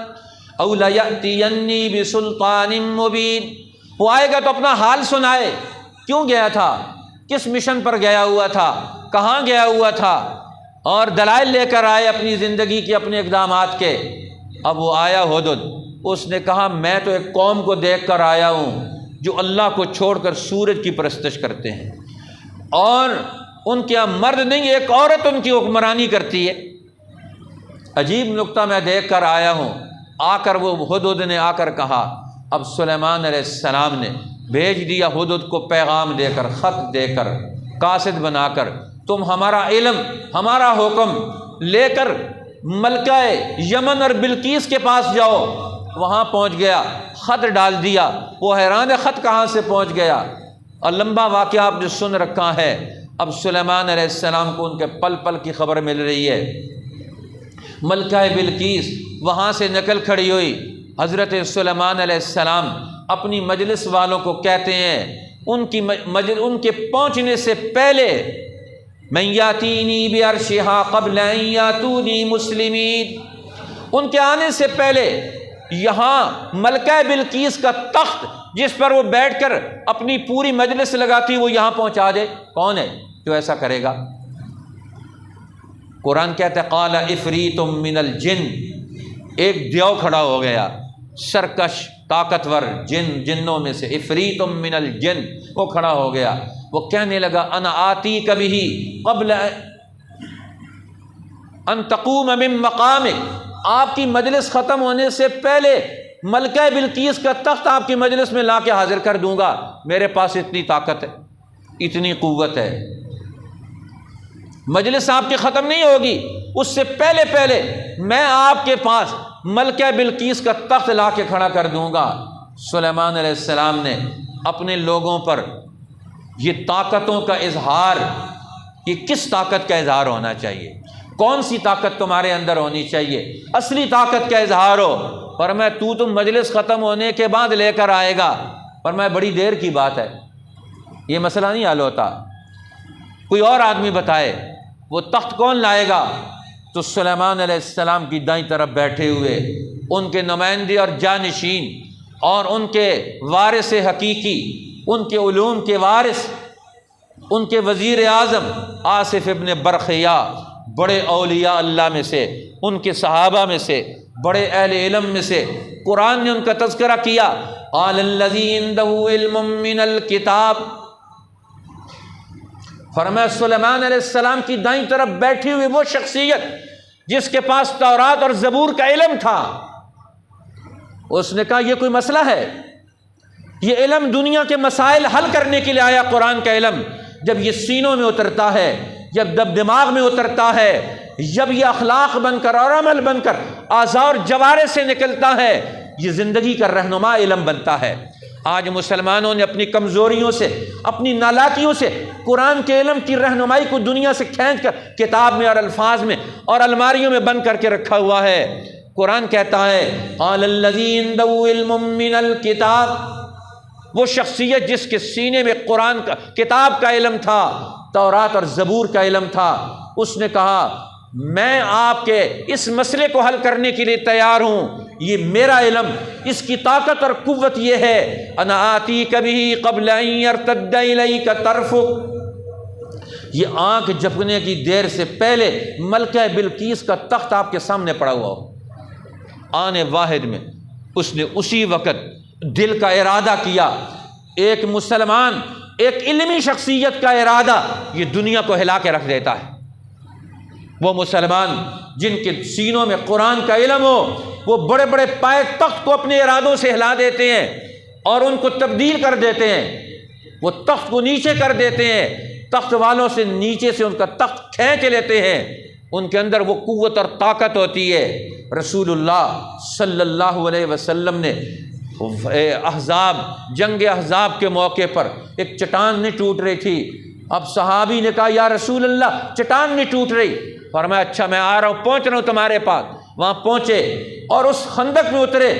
أَوْ لَيَأْتِيَنِّي بِسُلْطَانٍ مُّبِينٍ، وہ آئے گا تو اپنا حال سنائے، کیوں گیا تھا، کس مشن پر گیا ہوا تھا، کہاں گیا ہوا تھا، اور دلائل لے کر آئے اپنی زندگی کے، اپنے اقدامات کے۔ اب وہ آیا ہدہد، اس نے کہا میں تو ایک قوم کو دیکھ کر آیا ہوں جو اللہ کو چھوڑ کر سورج کی پرستش کرتے ہیں، اور ان کے یہاں مرد نہیں، ایک عورت ان کی حکمرانی کرتی ہے، عجیب نکتہ میں دیکھ کر آیا ہوں۔ آ کر وہ ہدہد نے آ کر کہا، اب سلیمان علیہ السلام نے بھیج دیا ہدہد کو پیغام دے کر، خط دے کر، قاصد بنا کر، تم ہمارا علم، ہمارا حکم لے کر ملکہ یمن اور بلقیس کے پاس جاؤ۔ وہاں پہنچ گیا، خط ڈال دیا، وہ حیران ہے خط کہاں سے پہنچ گیا، اور لمبا واقعہ آپ نے سن رکھا ہے۔ اب سلیمان علیہ السلام کو ان کے پل پل کی خبر مل رہی ہے۔ ملکہ بلقیس وہاں سے نکل کھڑی ہوئی، حضرت سلیمان علیہ السلام اپنی مجلس والوں کو کہتے ہیں، ان کے پہنچنے سے پہلے، من یاتینی بعرشہا قبل ان یاتونی مسلمین، ان کے آنے سے پہلے یہاں ملکہ بلقیس کا تخت جس پر وہ بیٹھ کر اپنی پوری مجلس لگاتی وہ یہاں پہنچا دے۔ کون ہے جو ایسا کرے گا؟ قرآن کہتا ہے قال عفریت من الجن، ایک دیو کھڑا ہو گیا، سرکش طاقتور جنوں میں سے، عفریت من الجن، وہ کھڑا ہو گیا، وہ کہنے لگا انا آتیک بہ قبل ان تقوم من مقامک، آپ کی مجلس ختم ہونے سے پہلے ملکہ بلقیس کا تخت آپ کی مجلس میں لا کے حاضر کر دوں گا، میرے پاس اتنی طاقت ہے، اتنی قوت ہے، مجلس آپ کی ختم نہیں ہوگی، اس سے پہلے پہلے میں آپ کے پاس ملکہ بلقیس کا تخت لا کے کھڑا کر دوں گا۔ سلیمان علیہ السلام نے اپنے لوگوں پر یہ طاقتوں کا اظہار، یہ کس طاقت کا اظہار ہونا چاہیے، کون سی طاقت تمہارے اندر ہونی چاہیے، اصلی طاقت کا اظہار ہو، پر میں تم مجلس ختم ہونے کے بعد لے کر آئے گا، پر میں بڑی دیر کی بات ہے، یہ مسئلہ نہیں حل ہوتا، کوئی اور آدمی بتائے وہ تخت کون لائے گا۔ تو سلیمان علیہ السلام کی دائیں طرف بیٹھے ہوئے ان کے نمائندے اور جانشین اور ان کے وارث حقیقی، ان کے علوم کے وارث، ان کے وزیر اعظم آصف ابن برخیا، بڑے اولیاء اللہ میں سے، ان کے صحابہ میں سے، بڑے اہل علم میں سے، قرآن نے ان کا تذکرہ کیا، قال الذی عنده علم من الکتاب، فرمایا سلیمان علیہ السلام کی دائیں طرف بیٹھی ہوئی وہ شخصیت جس کے پاس تورات اور زبور کا علم تھا، اس نے کہا یہ کوئی مسئلہ ہے، یہ علم دنیا کے مسائل حل کرنے کے لیے آیا، قرآن کا علم جب یہ سینوں میں اترتا ہے، جب دماغ میں اترتا ہے، جب یہ اخلاق بن کر اور عمل بن کر اعضاء اور جوارح سے نکلتا ہے، یہ زندگی کا رہنما علم بنتا ہے۔ آج مسلمانوں نے اپنی کمزوریوں سے، اپنی نالاکیوں سے قرآن کے علم کی رہنمائی کو دنیا سے کھینچ کر کتاب میں اور الفاظ میں اور الماریوں میں بند کر کے رکھا ہوا ہے۔ قرآن کہتا ہے قال الذی عنده علم من الکتاب، وہ شخصیت جس کے سینے میں قرآن کا کتاب کا علم تھا، تورات اور زبور کا علم تھا، اس نے کہا میں آپ کے اس مسئلے کو حل کرنے کے لیے تیار ہوں، یہ میرا علم، اس کی طاقت اور قوت یہ ہے، انا آتیک بہ قبل ان یرتد الیک طرفک، یہ آنکھ جھپکنے کی دیر سے پہلے ملکہ بلقیس کا تخت آپ کے سامنے پڑا ہوا ہو، آن واحد میں اس نے اسی وقت دل کا ارادہ کیا۔ ایک مسلمان، ایک علمی شخصیت کا ارادہ یہ دنیا کو ہلا کے رکھ دیتا ہے۔ وہ مسلمان جن کے سینوں میں قرآن کا علم ہو، وہ بڑے بڑے پائے تخت کو اپنے ارادوں سے ہلا دیتے ہیں اور ان کو تبدیل کر دیتے ہیں، وہ تخت کو نیچے کر دیتے ہیں، تخت والوں سے نیچے سے ان کا تخت کھینچ لیتے ہیں، ان کے اندر وہ قوت اور طاقت ہوتی ہے۔ رسول اللہ صلی اللہ علیہ وسلم نے احزاب، جنگ احزاب کے موقع پر ایک چٹان نہیں ٹوٹ رہی تھی، اب صحابی نے کہا یا رسول اللہ چٹان نہیں ٹوٹ رہی، فرمایا اچھا میں آ رہا ہوں، پہنچ رہا ہوں تمہارے پاس۔ وہاں پہنچے اور اس خندق میں اترے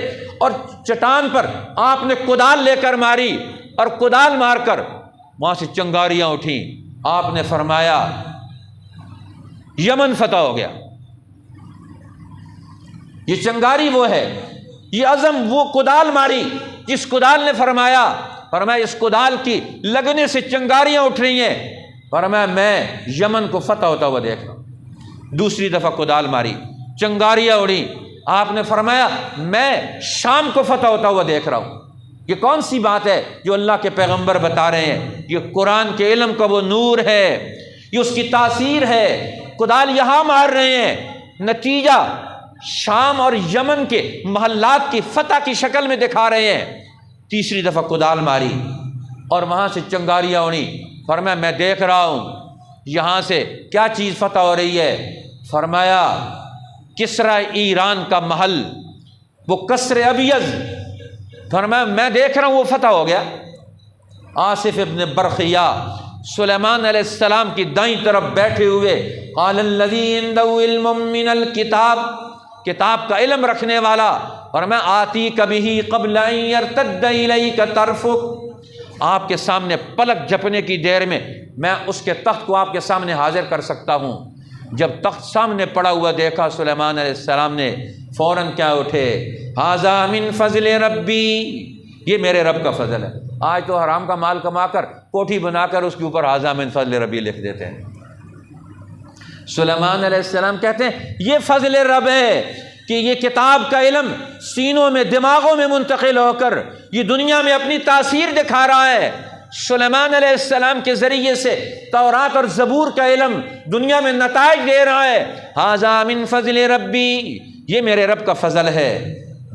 اور چٹان پر آپ نے کدال لے کر ماری اور کدال مار کر وہاں سے چنگاریاں اٹھیں۔ آپ نے فرمایا یمن فتح ہو گیا۔ یہ چنگاری وہ ہے، یہ عزم وہ کدال ماری جس کدال نے فرمایا اس کدال کی لگنے سے چنگاریاں اٹھ رہی ہیں، فرمایا میں یمن کو فتح ہوتا ہوا دیکھ رہا ہوں۔ دوسری دفعہ کدال ماری، چنگاریاں اڑی، آپ نے فرمایا میں شام کو فتح ہوتا ہوا دیکھ رہا ہوں۔ یہ کون سی بات ہے جو اللہ کے پیغمبر بتا رہے ہیں؟ یہ قرآن کے علم کا وہ نور ہے، یہ اس کی تاثیر ہے۔ کدال یہاں مار رہے ہیں، نتیجہ شام اور یمن کے محلات کی فتح کی شکل میں دکھا رہے ہیں۔ تیسری دفعہ کدال ماری اور وہاں سے چنگاریاں اڑی، فرمایا میں دیکھ رہا ہوں یہاں سے کیا چیز فتح ہو رہی ہے۔ فرمایا کسرا ایران کا محل، وہ قصر ابیض، فرمایا میں دیکھ رہا ہوں وہ فتح ہو گیا۔ آصف ابن برخیا سلیمان علیہ السلام کی دائیں طرف بیٹھے ہوئے، قال الذی عنده علم من الکتاب، کتاب کا علم رکھنے والا، اور میں آتی کبھی قبل ان یرتد الیک طرفک، آپ کے سامنے پلک جھپنے کی دیر میں میں اس کے تخت کو آپ کے سامنے حاضر کر سکتا ہوں۔ جب تخت سامنے پڑا ہوا دیکھا سلیمان علیہ السلام نے فوراً کیا اٹھے، ھذا من فضل ربی، یہ میرے رب کا فضل ہے۔ آج تو حرام کا مال کما کر کوٹھی بنا کر اس کے اوپر ھذا من فضل ربی لکھ دیتے ہیں۔ سلیمان علیہ السلام کہتے ہیں یہ فضل رب ہے کہ یہ کتاب کا علم سینوں میں، دماغوں میں منتقل ہو کر یہ دنیا میں اپنی تاثیر دکھا رہا ہے۔ سلیمان علیہ السلام کے ذریعے سے تورات اور زبور کا علم دنیا میں نتائج دے رہا ہے۔ ھذا من فضل ربی، یہ میرے رب کا فضل ہے۔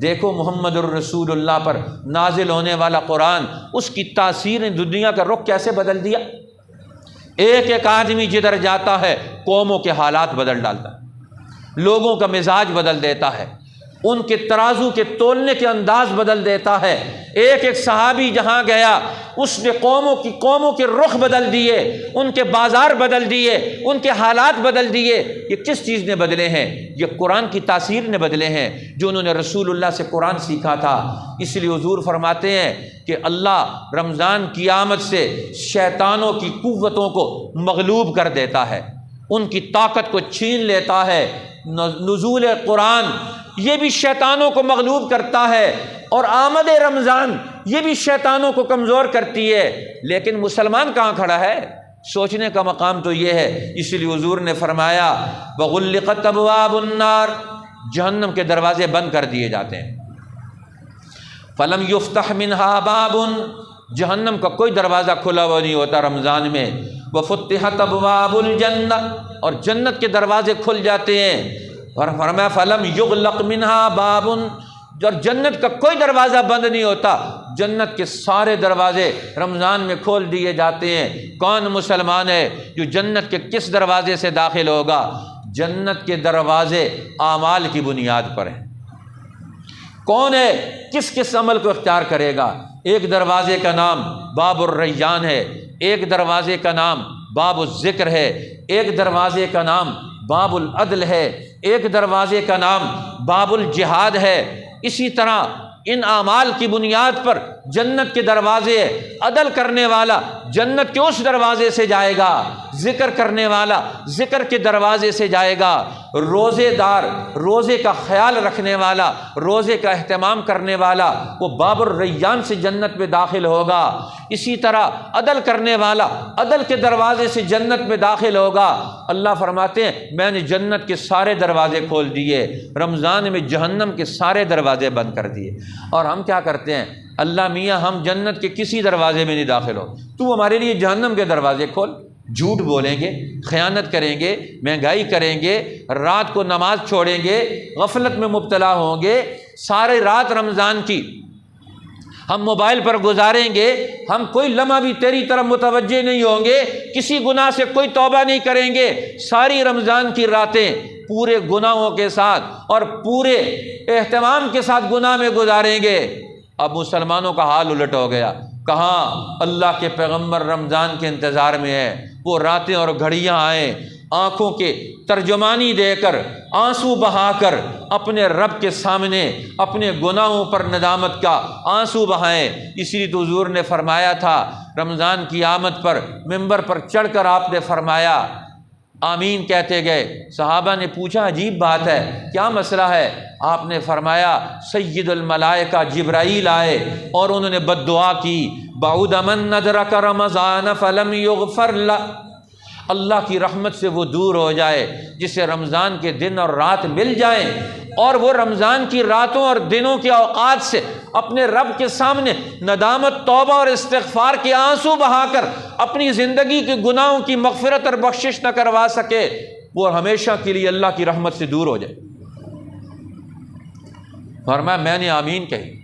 دیکھو محمد الرسول اللہ پر نازل ہونے والا قرآن، اس کی تاثیر نے دنیا کا رخ کیسے بدل دیا۔ ایک ایک آدمی جدھر جاتا ہے قوموں کے حالات بدل ڈالتا ہے، لوگوں کا مزاج بدل دیتا ہے، ان کے ترازو کے تولنے کے انداز بدل دیتا ہے۔ ایک ایک صحابی جہاں گیا اس نے قوموں کے رخ بدل دیے، ان کے بازار بدل دیے، ان کے حالات بدل دیے۔ یہ کس چیز نے بدلے ہیں؟ یہ قرآن کی تاثیر نے بدلے ہیں، جو انہوں نے رسول اللہ سے قرآن سیکھا تھا۔ اس لیے حضور فرماتے ہیں کہ اللہ رمضان کی آمد سے شیطانوں کی قوتوں کو مغلوب کر دیتا ہے، ان کی طاقت کو چھین لیتا ہے۔ نزول قرآن یہ بھی شیطانوں کو مغلوب کرتا ہے، اور آمد رمضان یہ بھی شیطانوں کو کمزور کرتی ہے۔ لیکن مسلمان کہاں کھڑا ہے؟ سوچنے کا مقام تو یہ ہے۔ اس لیے حضور نے فرمایا وغلقت ابواب النار، جہنم کے دروازے بند کر دیے جاتے ہیں۔ فلم یفتح منہا باب، جہنم کا کوئی دروازہ کھلا ہوا نہیں ہوتا رمضان میں۔ وفتحت ابواب الجنہ، اور جنت کے دروازے کھل جاتے ہیں۔ اور فرمایا فلم یغلق منہا باب، اور جنت کا کوئی دروازہ بند نہیں ہوتا، جنت کے سارے دروازے رمضان میں کھول دیے جاتے ہیں۔ کون مسلمان ہے جو جنت کے کس دروازے سے داخل ہوگا؟ جنت کے دروازے اعمال کی بنیاد پر ہیں۔ کون ہے کس کس عمل کو اختیار کرے گا؟ ایک دروازے کا نام باب الریان ہے، ایک دروازے کا نام باب الذکر ہے، ایک دروازے کا نام باب العدل ہے، ایک دروازے کا نام باب الجہاد ہے۔ اسی طرح ان اعمال کی بنیاد پر جنت کے دروازے، عدل کرنے والا جنت کے اس دروازے سے جائے گا، ذکر کرنے والا ذکر کے دروازے سے جائے گا، روزے دار روزے کا خیال رکھنے والا، روزے کا اہتمام کرنے والا وہ باب الریان سے جنت میں داخل ہوگا۔ اسی طرح عدل کرنے والا عدل کے دروازے سے جنت میں داخل ہوگا۔ اللہ فرماتے ہیں میں نے جنت کے سارے دروازے کھول دیے، رمضان میں جہنم کے سارے دروازے بند کر دیے۔ اور ہم کیا کرتے ہیں، اللہ میاں ہم جنت کے کسی دروازے میں نہیں داخل ہو، تو ہمارے لیے جہنم کے دروازے کھول۔ جھوٹ بولیں گے، خیانت کریں گے، مہنگائی کریں گے، رات کو نماز چھوڑیں گے، غفلت میں مبتلا ہوں گے، سارے رات رمضان کی ہم موبائل پر گزاریں گے، ہم کوئی لمحہ بھی تیری طرف متوجہ نہیں ہوں گے، کسی گناہ سے کوئی توبہ نہیں کریں گے، ساری رمضان کی راتیں پورے گناہوں کے ساتھ اور پورے اہتمام کے ساتھ گناہ میں گزاریں گے۔ اب مسلمانوں کا حال الٹ ہو گیا، کہاں اللہ کے پیغمبر رمضان کے انتظار میں ہے، وہ راتیں اور گھڑیاں آئیں، آنکھوں کے ترجمانی دے کر آنسو بہا کر اپنے رب کے سامنے اپنے گناہوں پر ندامت کا آنسو بہائیں۔ اسی لیے تو حضور نے فرمایا تھا رمضان کی آمد پر ممبر پر چڑھ کر آپ نے فرمایا آمین کہتے گئے۔ صحابہ نے پوچھا عجیب بات ہے، کیا مسئلہ ہے؟ آپ نے فرمایا سید الملائکہ جبرائیل آئے اور انہوں نے بد دعا کی، بعد من ندرک رمضان فلم یغفر لہ، اللہ کی رحمت سے وہ دور ہو جائے جسے رمضان کے دن اور رات مل جائیں اور وہ رمضان کی راتوں اور دنوں کے اوقات سے اپنے رب کے سامنے ندامت، توبہ اور استغفار کے آنسو بہا کر اپنی زندگی کے گناہوں کی مغفرت اور بخشش نہ کروا سکے، وہ ہمیشہ کے لیے اللہ کی رحمت سے دور ہو جائے۔ فرمایا میں نے آمین کہی،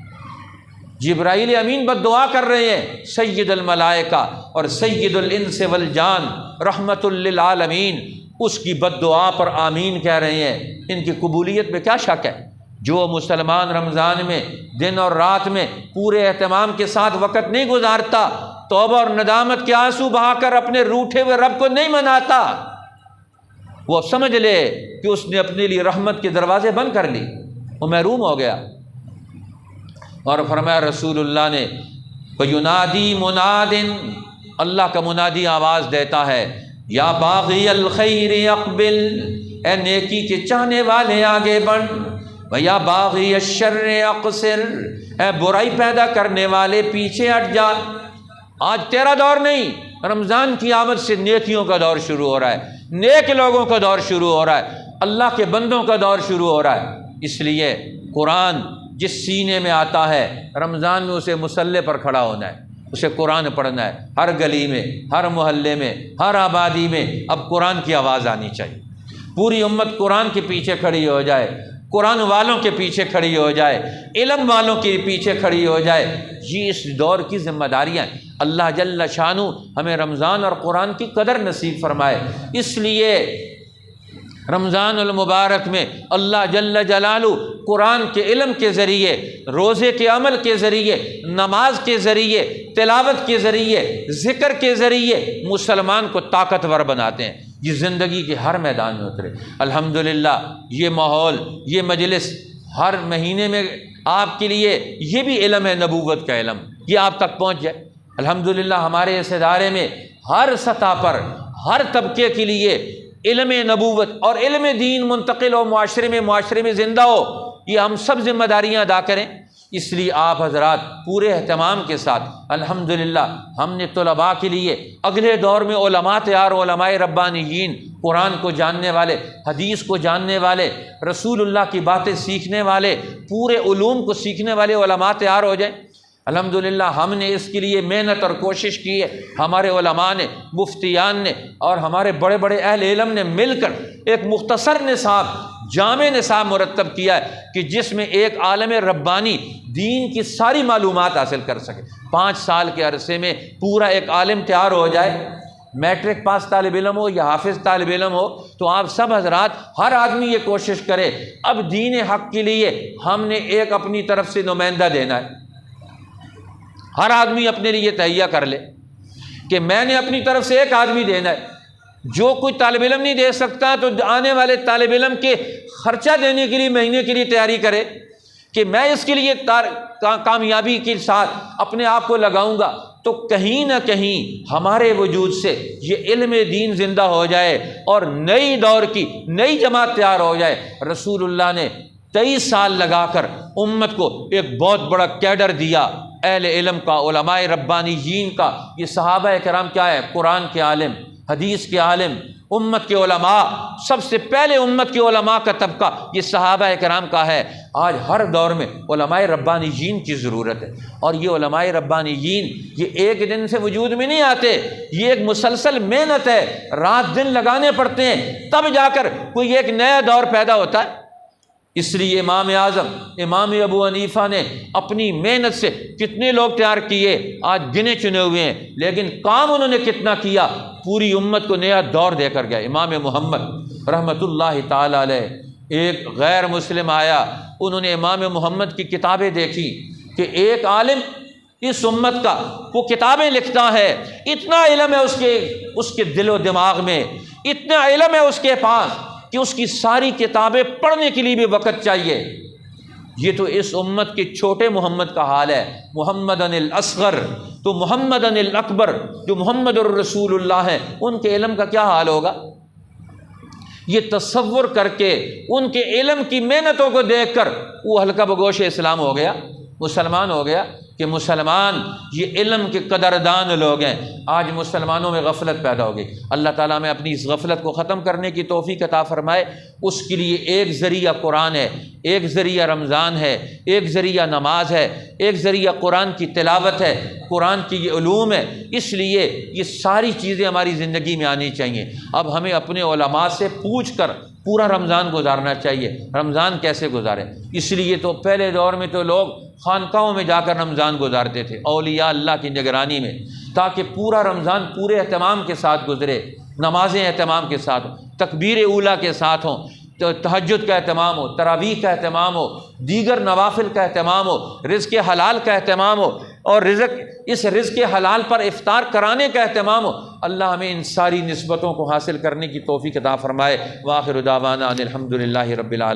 جبرائیل امین بد دعا کر رہے ہیں، سید الملائکہ اور سید الانس والجان رحمت للعالمین اس کی بد دعا پر آمین کہہ رہے ہیں۔ ان کی قبولیت میں کیا شک ہے؟ جو مسلمان رمضان میں دن اور رات میں پورے اہتمام کے ساتھ وقت نہیں گزارتا، توبہ اور ندامت کے آنسو بہا کر اپنے روٹھے ہوئے رب کو نہیں مناتا، وہ سمجھ لے کہ اس نے اپنے لیے رحمت کے دروازے بند کر لی، وہ محروم ہو گیا۔ اور فرمایا رسول اللہ نے فَيُنَادِي مُنَادٍ، اللہ کا منادی آواز دیتا ہے یا باغی الخیر اقبل، اے نیکی کے چاہنے والے آگے بڑھ، ویا باغی الشر اقصر، اے برائی پیدا کرنے والے پیچھے ہٹ جا۔ آج تیرا دور نہیں، رمضان کی آمد سے نیکیوں کا دور شروع ہو رہا ہے، نیک لوگوں کا دور شروع ہو رہا ہے، اللہ کے بندوں کا دور شروع ہو رہا ہے۔ اس لیے قرآن جس سینے میں آتا ہے رمضان میں اسے مصلی پر کھڑا ہونا ہے، اسے قرآن پڑھنا ہے، ہر گلی میں، ہر محلے میں، ہر آبادی میں اب قرآن کی آواز آنی چاہیے، پوری امت قرآن کے پیچھے کھڑی ہو جائے، قرآن والوں کے پیچھے کھڑی ہو جائے، علم والوں کے پیچھے کھڑی ہو جائے۔ یہ اس دور کی ذمہ داریاں ہیں۔ اللہ جل شانہ ہمیں رمضان اور قرآن کی قدر نصیب فرمائے۔ اس لیے رمضان المبارک میں اللہ جل جلالہ قرآن کے علم کے ذریعے، روزے کے عمل کے ذریعے، نماز کے ذریعے، تلاوت کے ذریعے، ذکر کے ذریعے مسلمان کو طاقتور بناتے ہیں۔ یہ زندگی کے ہر میدان میں اترے۔ الحمدللہ یہ ماحول، یہ مجلس ہر مہینے میں آپ کے لیے یہ بھی علم ہے، نبوت کا علم، یہ آپ تک پہنچ جائے۔ الحمدللہ ہمارے اس ادارے میں ہر سطح پر، ہر طبقے کے لیے علم نبوت اور علم دین منتقل ہو، معاشرے میں زندہ ہو، یہ ہم سب ذمہ داریاں ادا کریں۔ اس لیے آپ حضرات پورے اہتمام کے ساتھ الحمدللہ ہم نے طلباء کے لیے اگلے دور میں علماء تیار، علماء ربانیین، قرآن کو جاننے والے، حدیث کو جاننے والے، رسول اللہ کی باتیں سیکھنے والے، پورے علوم کو سیکھنے والے علماء تیار ہو جائیں۔ الحمدللہ ہم نے اس کے لیے محنت اور کوشش کی ہے، ہمارے علماء نے، مفتیان نے اور ہمارے بڑے بڑے اہل علم نے مل کر ایک مختصر نصاب، جامع نصاب مرتب کیا ہے کہ جس میں ایک عالم ربانی دین کی ساری معلومات حاصل کر سکے۔ 5 سال کے عرصے میں پورا ایک عالم تیار ہو جائے، میٹرک پاس طالب علم ہو یا حافظ طالب علم ہو، تو آپ سب حضرات ہر آدمی یہ کوشش کرے اب دین حق کے لیے ہم نے ایک اپنی طرف سے نمائندہ دینا ہے۔ ہر آدمی اپنے لیے تہیہ کر لے کہ میں نے اپنی طرف سے ایک آدمی دینا ہے۔ جو کوئی طالب علم نہیں دے سکتا تو آنے والے طالب علم کے خرچہ دینے کے لیے مہینے کے لیے تیاری کرے کہ میں اس کے لیے کامیابی کے ساتھ اپنے آپ کو لگاؤں گا۔ تو کہیں نہ کہیں ہمارے وجود سے یہ علم دین زندہ ہو جائے اور نئی دور کی نئی جماعت تیار ہو جائے۔ رسول اللہ نے 23 سال لگا کر امت کو ایک بہت بڑا کیڈر دیا، اہل علم کا، علماء ربانیین کا۔ یہ صحابہ کرام کیا ہے؟ قرآن کے عالم، حدیث کے عالم، امت کے علماء، سب سے پہلے امت کے علماء کا طبقہ یہ صحابہ کرام کا ہے۔ آج ہر دور میں علماء ربانیین کی ضرورت ہے، اور یہ علماء ربانیین یہ ایک دن سے وجود میں نہیں آتے، یہ ایک مسلسل محنت ہے، رات دن لگانے پڑتے ہیں، تب جا کر کوئی ایک نیا دور پیدا ہوتا ہے۔ اس لیے امام اعظم امام ابو حنیفہ نے اپنی محنت سے کتنے لوگ تیار کیے، آج گنے چنے ہوئے ہیں، لیکن کام انہوں نے کتنا کیا، پوری امت کو نیا دور دے کر گیا۔ امام محمد رحمۃ اللہ تعالی علیہ، ایک غیر مسلم آیا، انہوں نے امام محمد کی کتابیں دیکھی کہ ایک عالم اس امت کا وہ کتابیں لکھتا ہے، اتنا علم ہے اس کے دل و دماغ میں، اتنا علم ہے اس کے پاس کہ اس کی ساری کتابیں پڑھنے کے لیے بھی وقت چاہیے۔ یہ تو اس امت کے چھوٹے محمد کا حال ہے، محمد الاصغر، تو محمد الاکبر جو محمد الرسول اللہ ہیں، ان کے علم کا کیا حال ہوگا؟ یہ تصور کر کے ان کے علم کی محنتوں کو دیکھ کر وہ حلقہ بگوش اسلام ہو گیا، مسلمان ہو گیا، کہ مسلمان یہ علم کے قدردان لوگ ہیں۔ آج مسلمانوں میں غفلت پیدا ہو گئی، اللہ تعالیٰ میں اپنی اس غفلت کو ختم کرنے کی توفیق عطا فرمائے۔ اس کے لیے ایک ذریعہ قرآن ہے، ایک ذریعہ رمضان ہے، ایک ذریعہ نماز ہے، ایک ذریعہ قرآن کی تلاوت ہے، قرآن کی یہ علوم ہے۔ اس لیے یہ ساری چیزیں ہماری زندگی میں آنی چاہیے۔ اب ہمیں اپنے علماء سے پوچھ کر پورا رمضان گزارنا چاہیے۔ رمضان کیسے گزاریں؟ اس لیے تو پہلے دور میں تو لوگ خانقاہوں میں جا کر رمضان گزارتے تھے، اولیاء اللہ کی نگرانی میں، تاکہ پورا رمضان پورے اہتمام کے ساتھ گزرے، نمازیں اہتمام کے ساتھ ہوں، تکبیر اولیٰ کے ساتھ ہوں، تو تہجد کا اہتمام ہو، تراویح کا اہتمام ہو، دیگر نوافل کا اہتمام ہو، رزق حلال کا اہتمام ہو، اور اس رزق حلال پر افطار کرانے کا اہتمام ہو۔ اللہ ہمیں ان ساری نسبتوں کو حاصل کرنے کی توفیق عطا فرمائے۔ وآخر دعوانا ان الحمد للہ رب العالمین۔